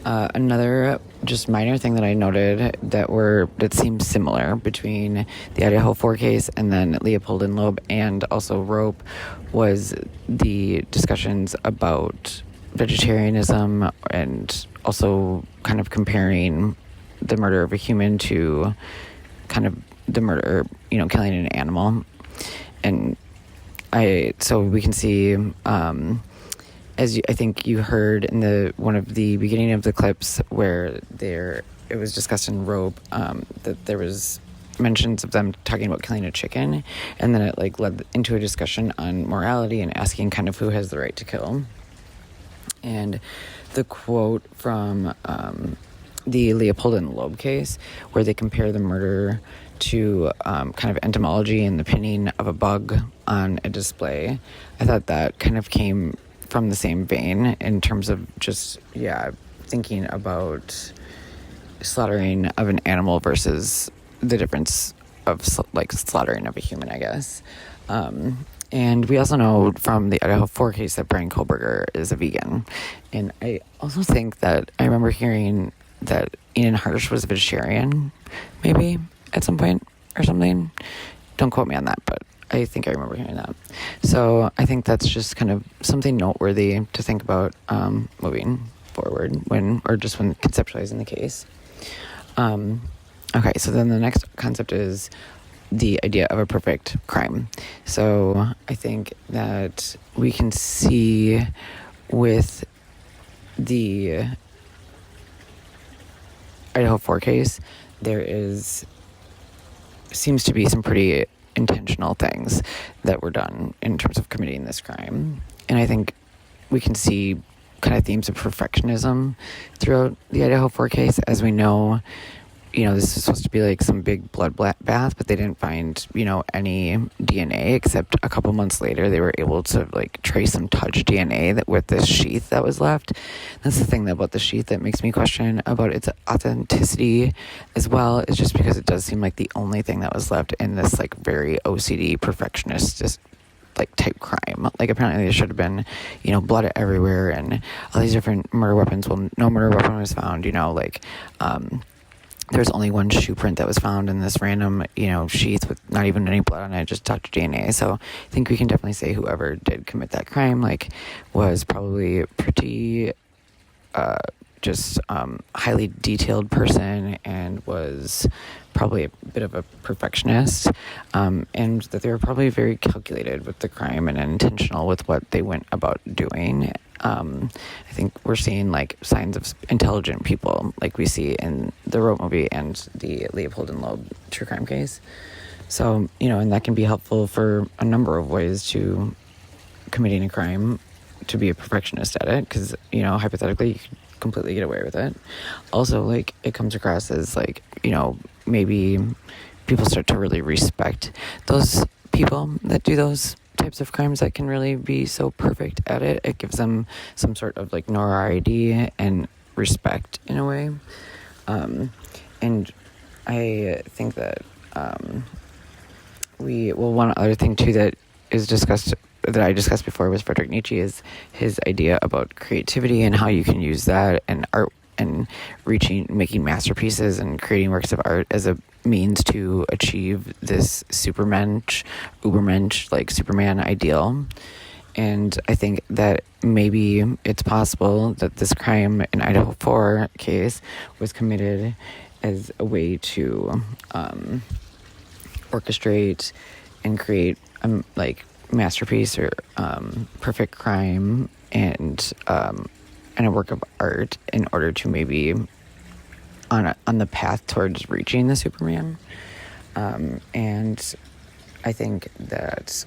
another just minor thing that I noted that seems similar between the Idaho 4 case and then Leopold and Loeb and also Rope was the discussions about vegetarianism and also kind of comparing the murder of a human to kind of the murder, killing an animal. And so we can see, I think you heard in one of the beginning of the clips where it was discussed in Rope, that there was mentions of them talking about killing a chicken, and then it led into a discussion on morality and asking kind of who has the right to kill. And the quote from the Leopold and Loeb case, where they compare the murder to kind of entomology and the pinning of a bug on a display, I thought that kind of came from the same vein in terms of just, thinking about slaughtering of an animal versus the difference of slaughtering of a human, I guess. And we also know from the Idaho 4 case that Brian Kohlberger is a vegan. And I also think that I remember hearing that Ian Harsh was a vegetarian, maybe, at some point or something. Don't quote me on that, but I think I remember hearing that. So I think that's just kind of something noteworthy to think about moving forward when conceptualizing the case. Okay, so then the next concept is the idea of a perfect crime. So I think that we can see with the Idaho 4 case, seems to be some pretty intentional things that were done in terms of committing this crime. And I think we can see kind of themes of perfectionism throughout the Idaho 4 case. As we know, this is supposed to be like some big blood bath, but they didn't find, any DNA, except a couple months later they were able to like trace some touch DNA with this sheath that was left. That's the thing about the sheath that makes me question about its authenticity as well, is just because it does seem like the only thing that was left in this like very OCD perfectionist just like type crime. Like apparently there should have been, blood everywhere and all these different murder weapons. Well, no murder weapon was found, there's only one shoe print that was found in this random, sheath with not even any blood on it, just touch DNA. So I think we can definitely say whoever did commit that crime, was probably pretty, highly detailed person and was probably a bit of a perfectionist, and that they were probably very calculated with the crime and intentional with what they went about doing. I think we're seeing signs of intelligent people like we see in the Rope movie and the Leopold and Loeb true crime case. So, and that can be helpful for a number of ways to committing a crime, to be a perfectionist at it, because, hypothetically you could completely get away with it. Also, it comes across as maybe people start to really respect those people that do those types of crimes that can really be so perfect at it. It gives them some sort of notoriety and respect in a way. And I think that one other thing too that I discussed before was Friedrich Nietzsche, is his idea about creativity and how you can use that and art and making masterpieces and creating works of art as a means to achieve this Ubermensch, Superman ideal. And I think that maybe it's possible that this crime in Idaho 4 case was committed as a way to orchestrate and create masterpiece or perfect crime and a work of art in order to maybe on the path towards reaching the Superman. And I think that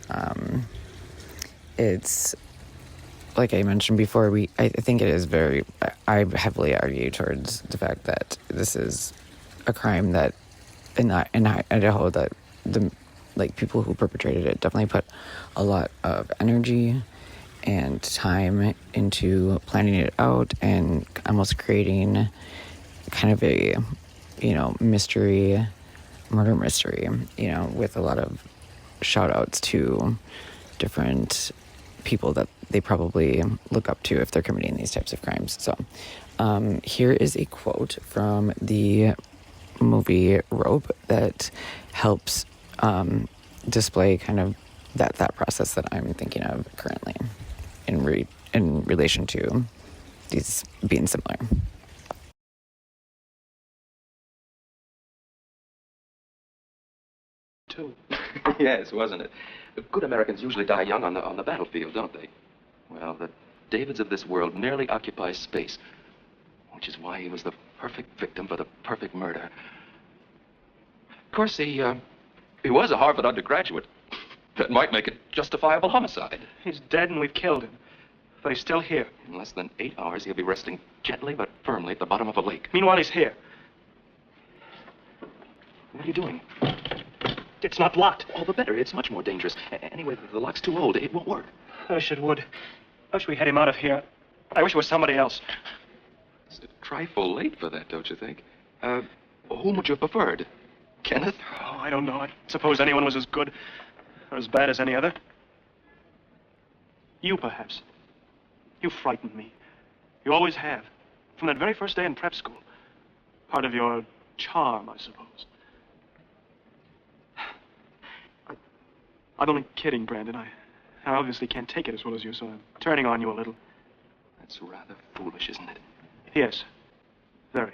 it's like I mentioned before, I think it is I heavily argue towards the fact that this is a crime that in Idaho that the people who perpetrated it definitely put a lot of energy and time into planning it out and almost creating kind of a murder mystery, with a lot of shout outs to different people that they probably look up to if they're committing these types of crimes. So here is a quote from the movie Rope that helps display kind of that process that I'm thinking of currently in relation to these being similar. Too. Yes, wasn't it? Good Americans usually die young on the battlefield, don't they? Well, the Davids of this world merely occupy space, which is why he was the perfect victim for the perfect murder. Of course, he was a Harvard undergraduate. That might make it justifiable homicide. He's dead and we've killed him. But he's still here. In less than 8 hours, he'll be resting gently but firmly at the bottom of a lake. Meanwhile, he's here. What are you doing? It's not locked. All the better. It's much more dangerous. Anyway, the lock's too old. It won't work. I wish it would. I wish we had him out of here. I wish it was somebody else. It's a trifle late for that, don't you think? Whom would you have preferred? Kenneth? Oh, I don't know. I suppose anyone was as good or as bad as any other. You, perhaps. You frightened me. You always have. From that very first day in prep school. Part of your charm, I suppose. I'm only kidding, Brandon. I obviously can't take it as well as you, so I'm turning on you a little. That's rather foolish, isn't it? Yes. Very.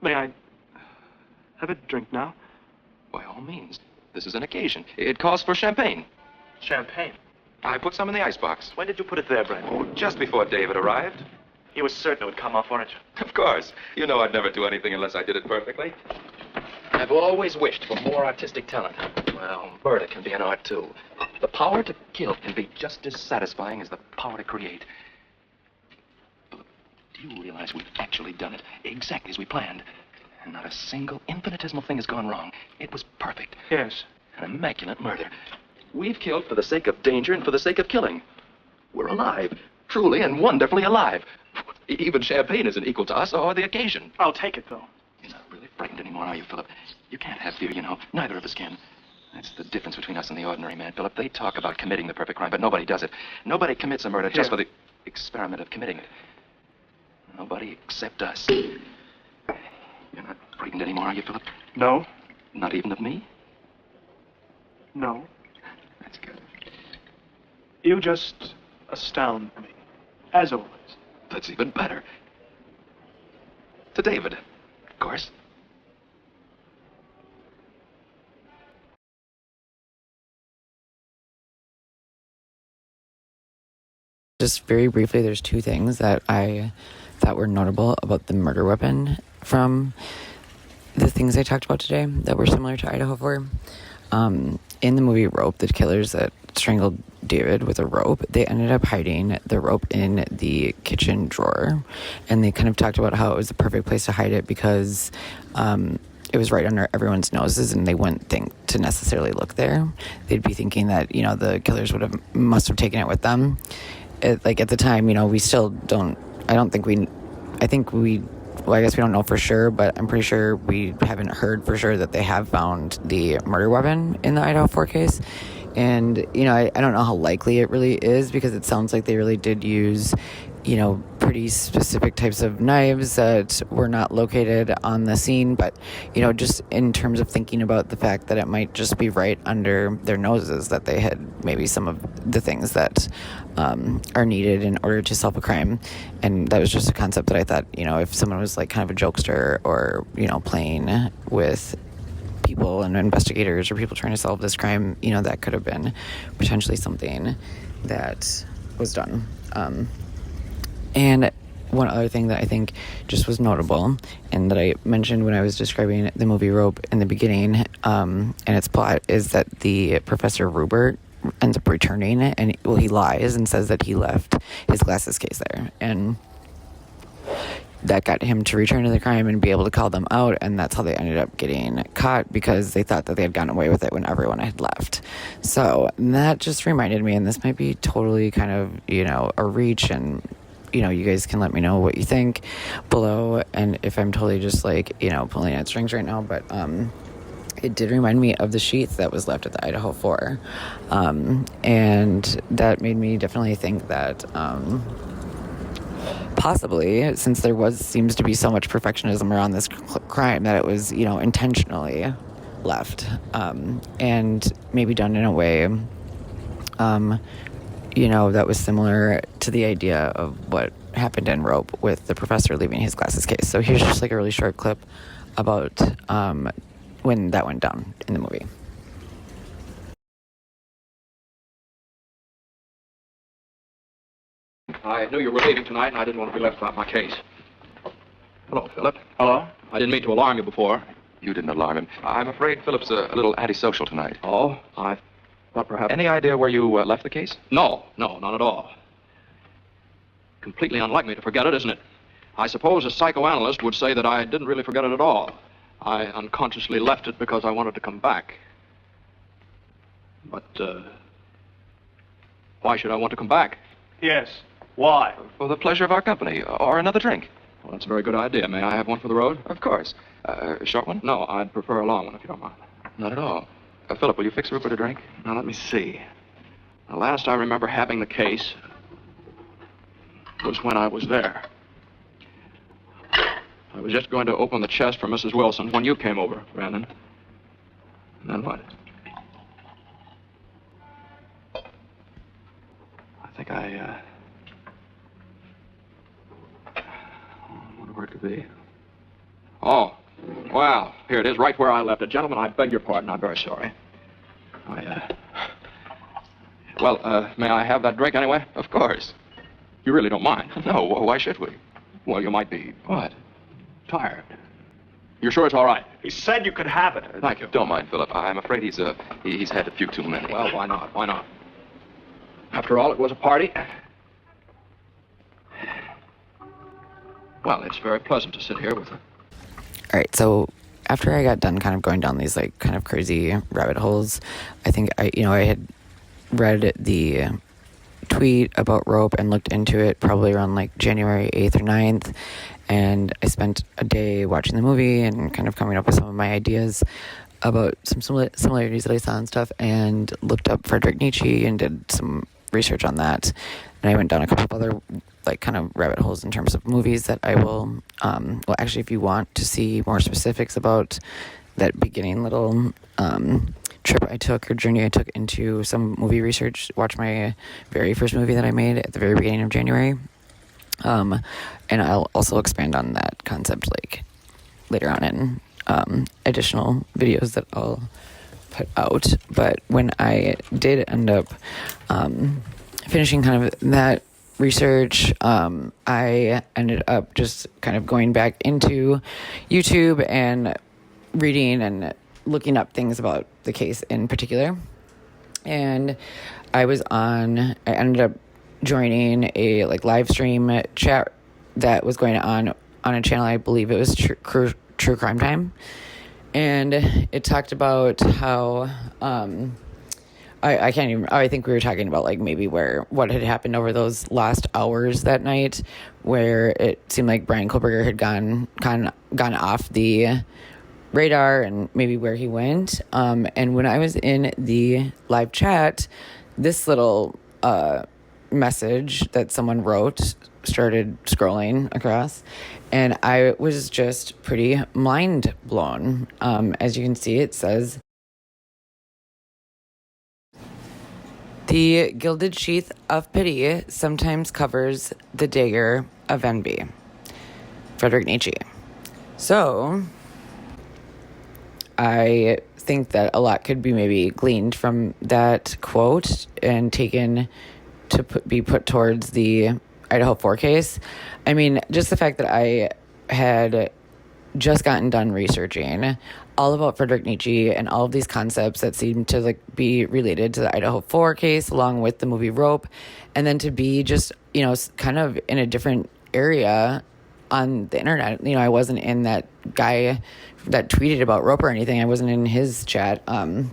May I have a drink now? By all means. This is an occasion. It calls for champagne. Champagne? I put some in the icebox. When did you put it there, Brandon? Oh, just before David arrived. You were certain it would come off, weren't you? Of course. You know I'd never do anything unless I did it perfectly. I've always wished for more artistic talent. Well, murder can be an art, too. The power to kill can be just as satisfying as the power to create. But do you realize we've actually done it exactly as we planned? And not a single infinitesimal thing has gone wrong. It was perfect. Yes. An immaculate murder. We've killed for the sake of danger and for the sake of killing. We're alive. Truly and wonderfully alive. Even champagne isn't equal to us or the occasion. I'll take it, though. You're not really frightened anymore, are you, Philip? You can't have fear, you know. Neither of us can. That's the difference between us and the ordinary man, Philip. They talk about committing the perfect crime, but nobody does it. Nobody commits a murder just for the experiment of committing it. Nobody except us. You're not frightened anymore, are you, Philip? No. Not even of me? No. That's good. You just astound me, as always. That's even better. To David, of course. Just very briefly, there's two things that I thought were notable about the murder weapon from the things I talked about today that were similar to Idaho 4. In the movie Rope, the killers that strangled David with a rope, they ended up hiding the rope in the kitchen drawer. And they kind of talked about how it was the perfect place to hide it because it was right under everyone's noses and they wouldn't think to necessarily look there. They'd be thinking that, you know, the killers must have taken it with them. Like at the time, you know, we still don't, I guess we don't know for sure, but I'm pretty sure we haven't heard for sure that they have found the murder weapon in the Idaho 4 case. And, you know, I don't know how likely it really is because it sounds like they really did use, you know, pretty specific types of knives that were not located on the scene. But, you know, just in terms of thinking about the fact that it might just be right under their noses that they had maybe some of the things that are needed in order to solve a crime. And that was just a concept that I thought, you know, if someone was like kind of a jokester or, you know, playing with people and investigators or people trying to solve this crime, you know, that could have been potentially something that was done. And one other thing that I think just was notable and that I mentioned when I was describing the movie Rope in the beginning and its plot is that the Professor Rupert ends up returning and, well, he lies and says that he left his glasses case there. And that got him to return to the crime and be able to call them out, and that's how they ended up getting caught because they thought that they had gotten away with it when everyone had left. So that just reminded me, and this might be totally kind of, you know, a reach, and, you know, you guys can let me know what you think below, and if I'm totally just like, you know, pulling at strings right now, but it did remind me of the sheath that was left at the Idaho 4, and that made me definitely think that possibly, since there seems to be so much perfectionism around this crime, that it was, you know, intentionally left, and maybe done in a way, you know, that was similar to the idea of what happened in Rope with the professor leaving his glasses case. So here's just like a really short clip about when that went down in the movie. I knew you were leaving tonight, and I didn't want to be left without my case. Hello, Philip. Hello? I didn't mean to alarm you before. You didn't alarm him. I'm afraid Philip's a little antisocial tonight. Oh, I thought perhaps... Any idea where you left the case? No, not at all. Completely unlike me to forget it, isn't it? I suppose a psychoanalyst would say that I didn't really forget it at all. I unconsciously left it because I wanted to come back. But, why should I want to come back? Yes. Why? For the pleasure of our company, or another drink. Well, that's a very good idea. May I have one for the road? Of course. A short one? No, I'd prefer a long one, if you don't mind. Not at all. Philip, will you fix Rupert a drink? Now, let me see. The last I remember having the case was when I was there. I was just going to open the chest for Mrs. Wilson when you came over, Brandon. And then what? I wonder where it could be. Oh, well, here it is, right where I left it. Gentlemen, I beg your pardon. I'm very sorry. May I have that drink anyway? Of course. You really don't mind? No, why should we? Well, you might be... What? Tired. You're sure it's all right? He said you could have it. Thank you. Don't mind, Philip. I'm afraid he's had a few too many. Well, why not? Why not? After all, it was a party. Well, it's very pleasant to sit here with her. All right, so after I got done kind of going down these like kind of crazy rabbit holes, I think I had read the tweet about Rope and looked into it probably around like January 8th or 9th, and I spent a day watching the movie and kind of coming up with some of my ideas about some similarities that I saw and stuff, and looked up Friedrich Nietzsche and did some research on that. And I went down a couple of other like kind of rabbit holes in terms of movies that I will well, actually, if you want to see more specifics about that beginning little trip I took or journey I took into some movie research, watch my very first movie that I made at the very beginning of January. And I'll also expand on that concept like later on in additional videos that I'll put out. But when I did end up finishing kind of that research, I ended up just kind of going back into YouTube and reading and looking up things about the case in particular. And I ended up joining a like live stream chat that was going on a channel, I believe it was True Crime Time. And it talked about how, I think we were talking about like maybe what had happened over those last hours that night, where it seemed like Brian Kohlberger had gone off the radar and maybe where he went. And when I was in the live chat, this little message that someone wrote started scrolling across, and I was just pretty mind blown. As you can see, it says, "The gilded sheath of pity sometimes covers the dagger of envy." Friedrich Nietzsche. So I think that a lot could be maybe gleaned from that quote and taken to be put towards the Idaho 4 case. I mean, just the fact that I had just gotten done researching all about Friedrich Nietzsche and all of these concepts that seem to like be related to the Idaho 4 case, along with the movie Rope, and then to be just, kind of in a different area on the internet. I wasn't in that guy that tweeted about Rope or anything. I wasn't in his chat. It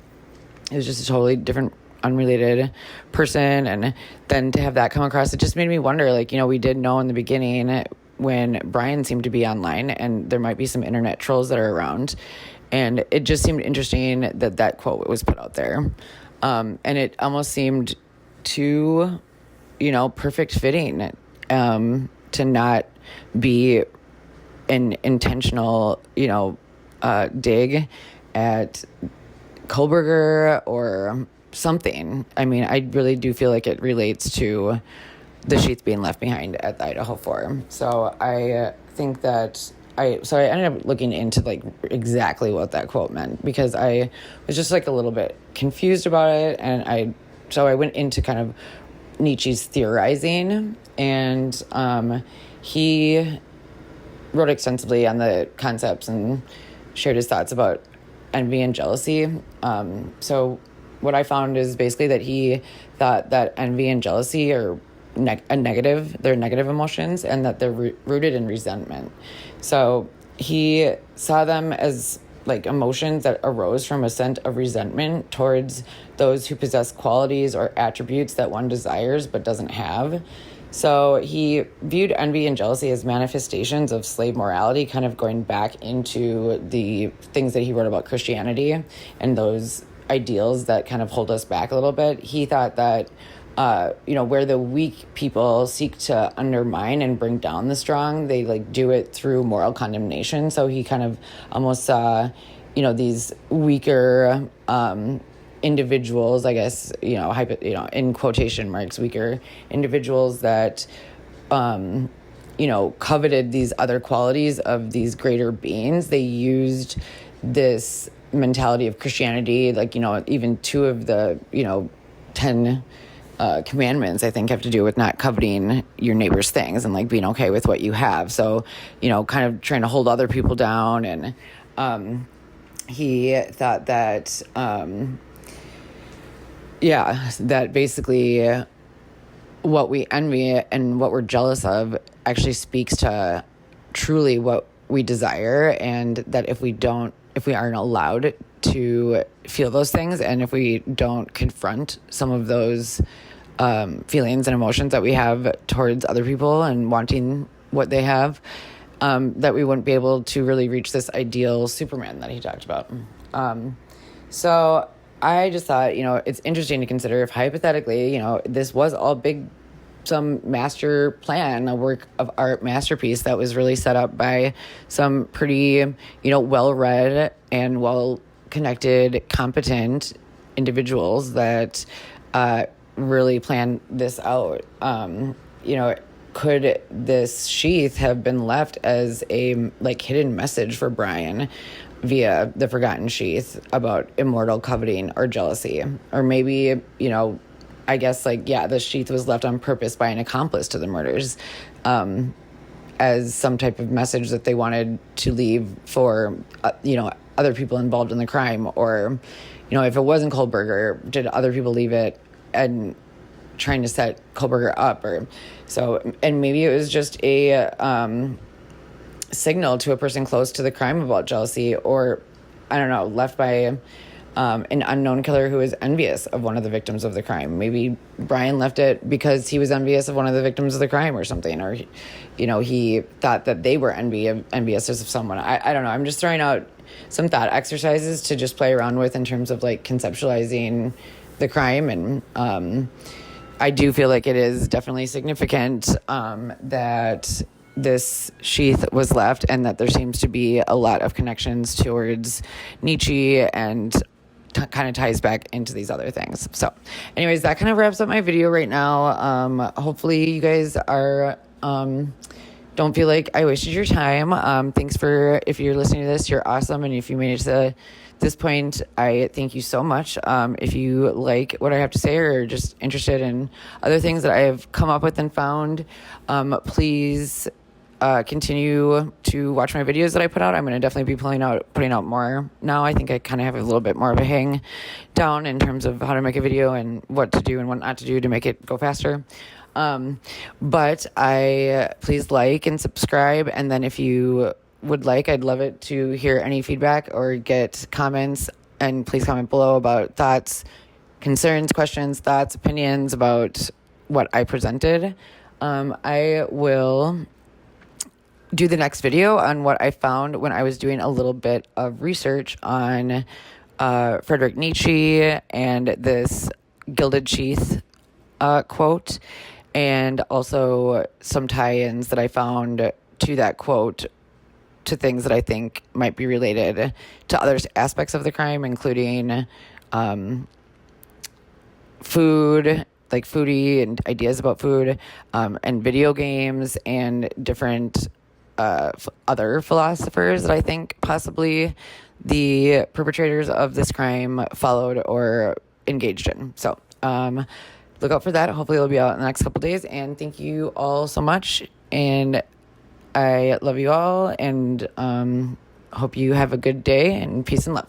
was just a totally different, unrelated person. And then to have that come across, it just made me wonder, like, we did know in the beginning when Brian seemed to be online, and there might be some internet trolls that are around. And it just seemed interesting that quote was put out there. And it almost seemed too, perfect fitting to not be an intentional, dig at Kohlberger or something. I mean, I really do feel like it relates to the sheath being left behind at the Idaho 4. So I think that I ended up looking into like exactly what that quote meant, because I was just like a little bit confused about it. And I went into kind of Nietzsche's theorizing, and he wrote extensively on the concepts and shared his thoughts about envy and jealousy. So what I found is basically that he thought that envy and jealousy are they're negative emotions, and that they're rooted in resentment. So he saw them as like emotions that arose from a sense of resentment towards those who possess qualities or attributes that one desires but doesn't have. So he viewed envy and jealousy as manifestations of slave morality, kind of going back into the things that he wrote about Christianity and those ideals that kind of hold us back a little bit. He thought that, where the weak people seek to undermine and bring down the strong, they like do it through moral condemnation. So he kind of almost saw, these weaker individuals, I guess, in quotation marks, weaker individuals that, coveted these other qualities of these greater beings. They used this mentality of Christianity, like, even 2 of the, 10 commandments, I think, have to do with not coveting your neighbor's things and, like, being okay with what you have. So, kind of trying to hold other people down. And he thought that, that basically what we envy and what we're jealous of actually speaks to truly what we desire, and that if we aren't allowed to feel those things, and if we don't confront some of those feelings and emotions that we have towards other people and wanting what they have, that we wouldn't be able to really reach this ideal Superman that he talked about. So I just thought, it's interesting to consider if hypothetically, this was all some master plan, a work of art masterpiece that was really set up by some pretty, well-read and well-connected, competent individuals that really planned this out. Could this sheath have been left as a hidden message for Brian via the Forgotten Sheath about immortal coveting or jealousy? Or maybe, I guess the sheath was left on purpose by an accomplice to the murders, as some type of message that they wanted to leave for, other people involved in the crime. Or, if it wasn't Kohlberger, did other people leave it and trying to set Kohlberger up? And maybe it was just a signal to a person close to the crime about jealousy, or, I don't know, left by an unknown killer who was envious of one of the victims of the crime. Maybe Brian left it because he was envious of one of the victims of the crime or something, or, he thought that they were envious of someone. I don't know. I'm just throwing out some thought exercises to just play around with in terms of conceptualizing the crime. And I do feel like it is definitely significant that this sheath was left, and that there seems to be a lot of connections towards Nietzsche, and kind of ties back into these other things. So anyways, that kind of wraps up my video right now. Hopefully you guys are don't feel like I wasted your time. Thanks if you're listening to this, you're awesome. And if you made it to this point, I thank you so much. If you like what I have to say, or are just interested in other things that I have come up with and found, please continue to watch my videos that I put out. I'm going to definitely be putting out more now. I think I kind of have a little bit more of a hang down in terms of how to make a video and what to do and what not to do to make it go faster. But please like and subscribe. And then if you would I'd love it to hear any feedback or get comments, and please comment below about thoughts, concerns, questions, thoughts, opinions about what I presented. I will do the next video on what I found when I was doing a little bit of research on Friedrich Nietzsche and this gilded sheath quote, and also some tie-ins that I found to that quote to things that I think might be related to other aspects of the crime, including food, like foodie and ideas about food, and video games, and different other philosophers that I think possibly the perpetrators of this crime followed or engaged in. So look out for that. Hopefully it'll be out in the next couple days. And thank you all so much. And I love you all, and hope you have a good day, and peace and love.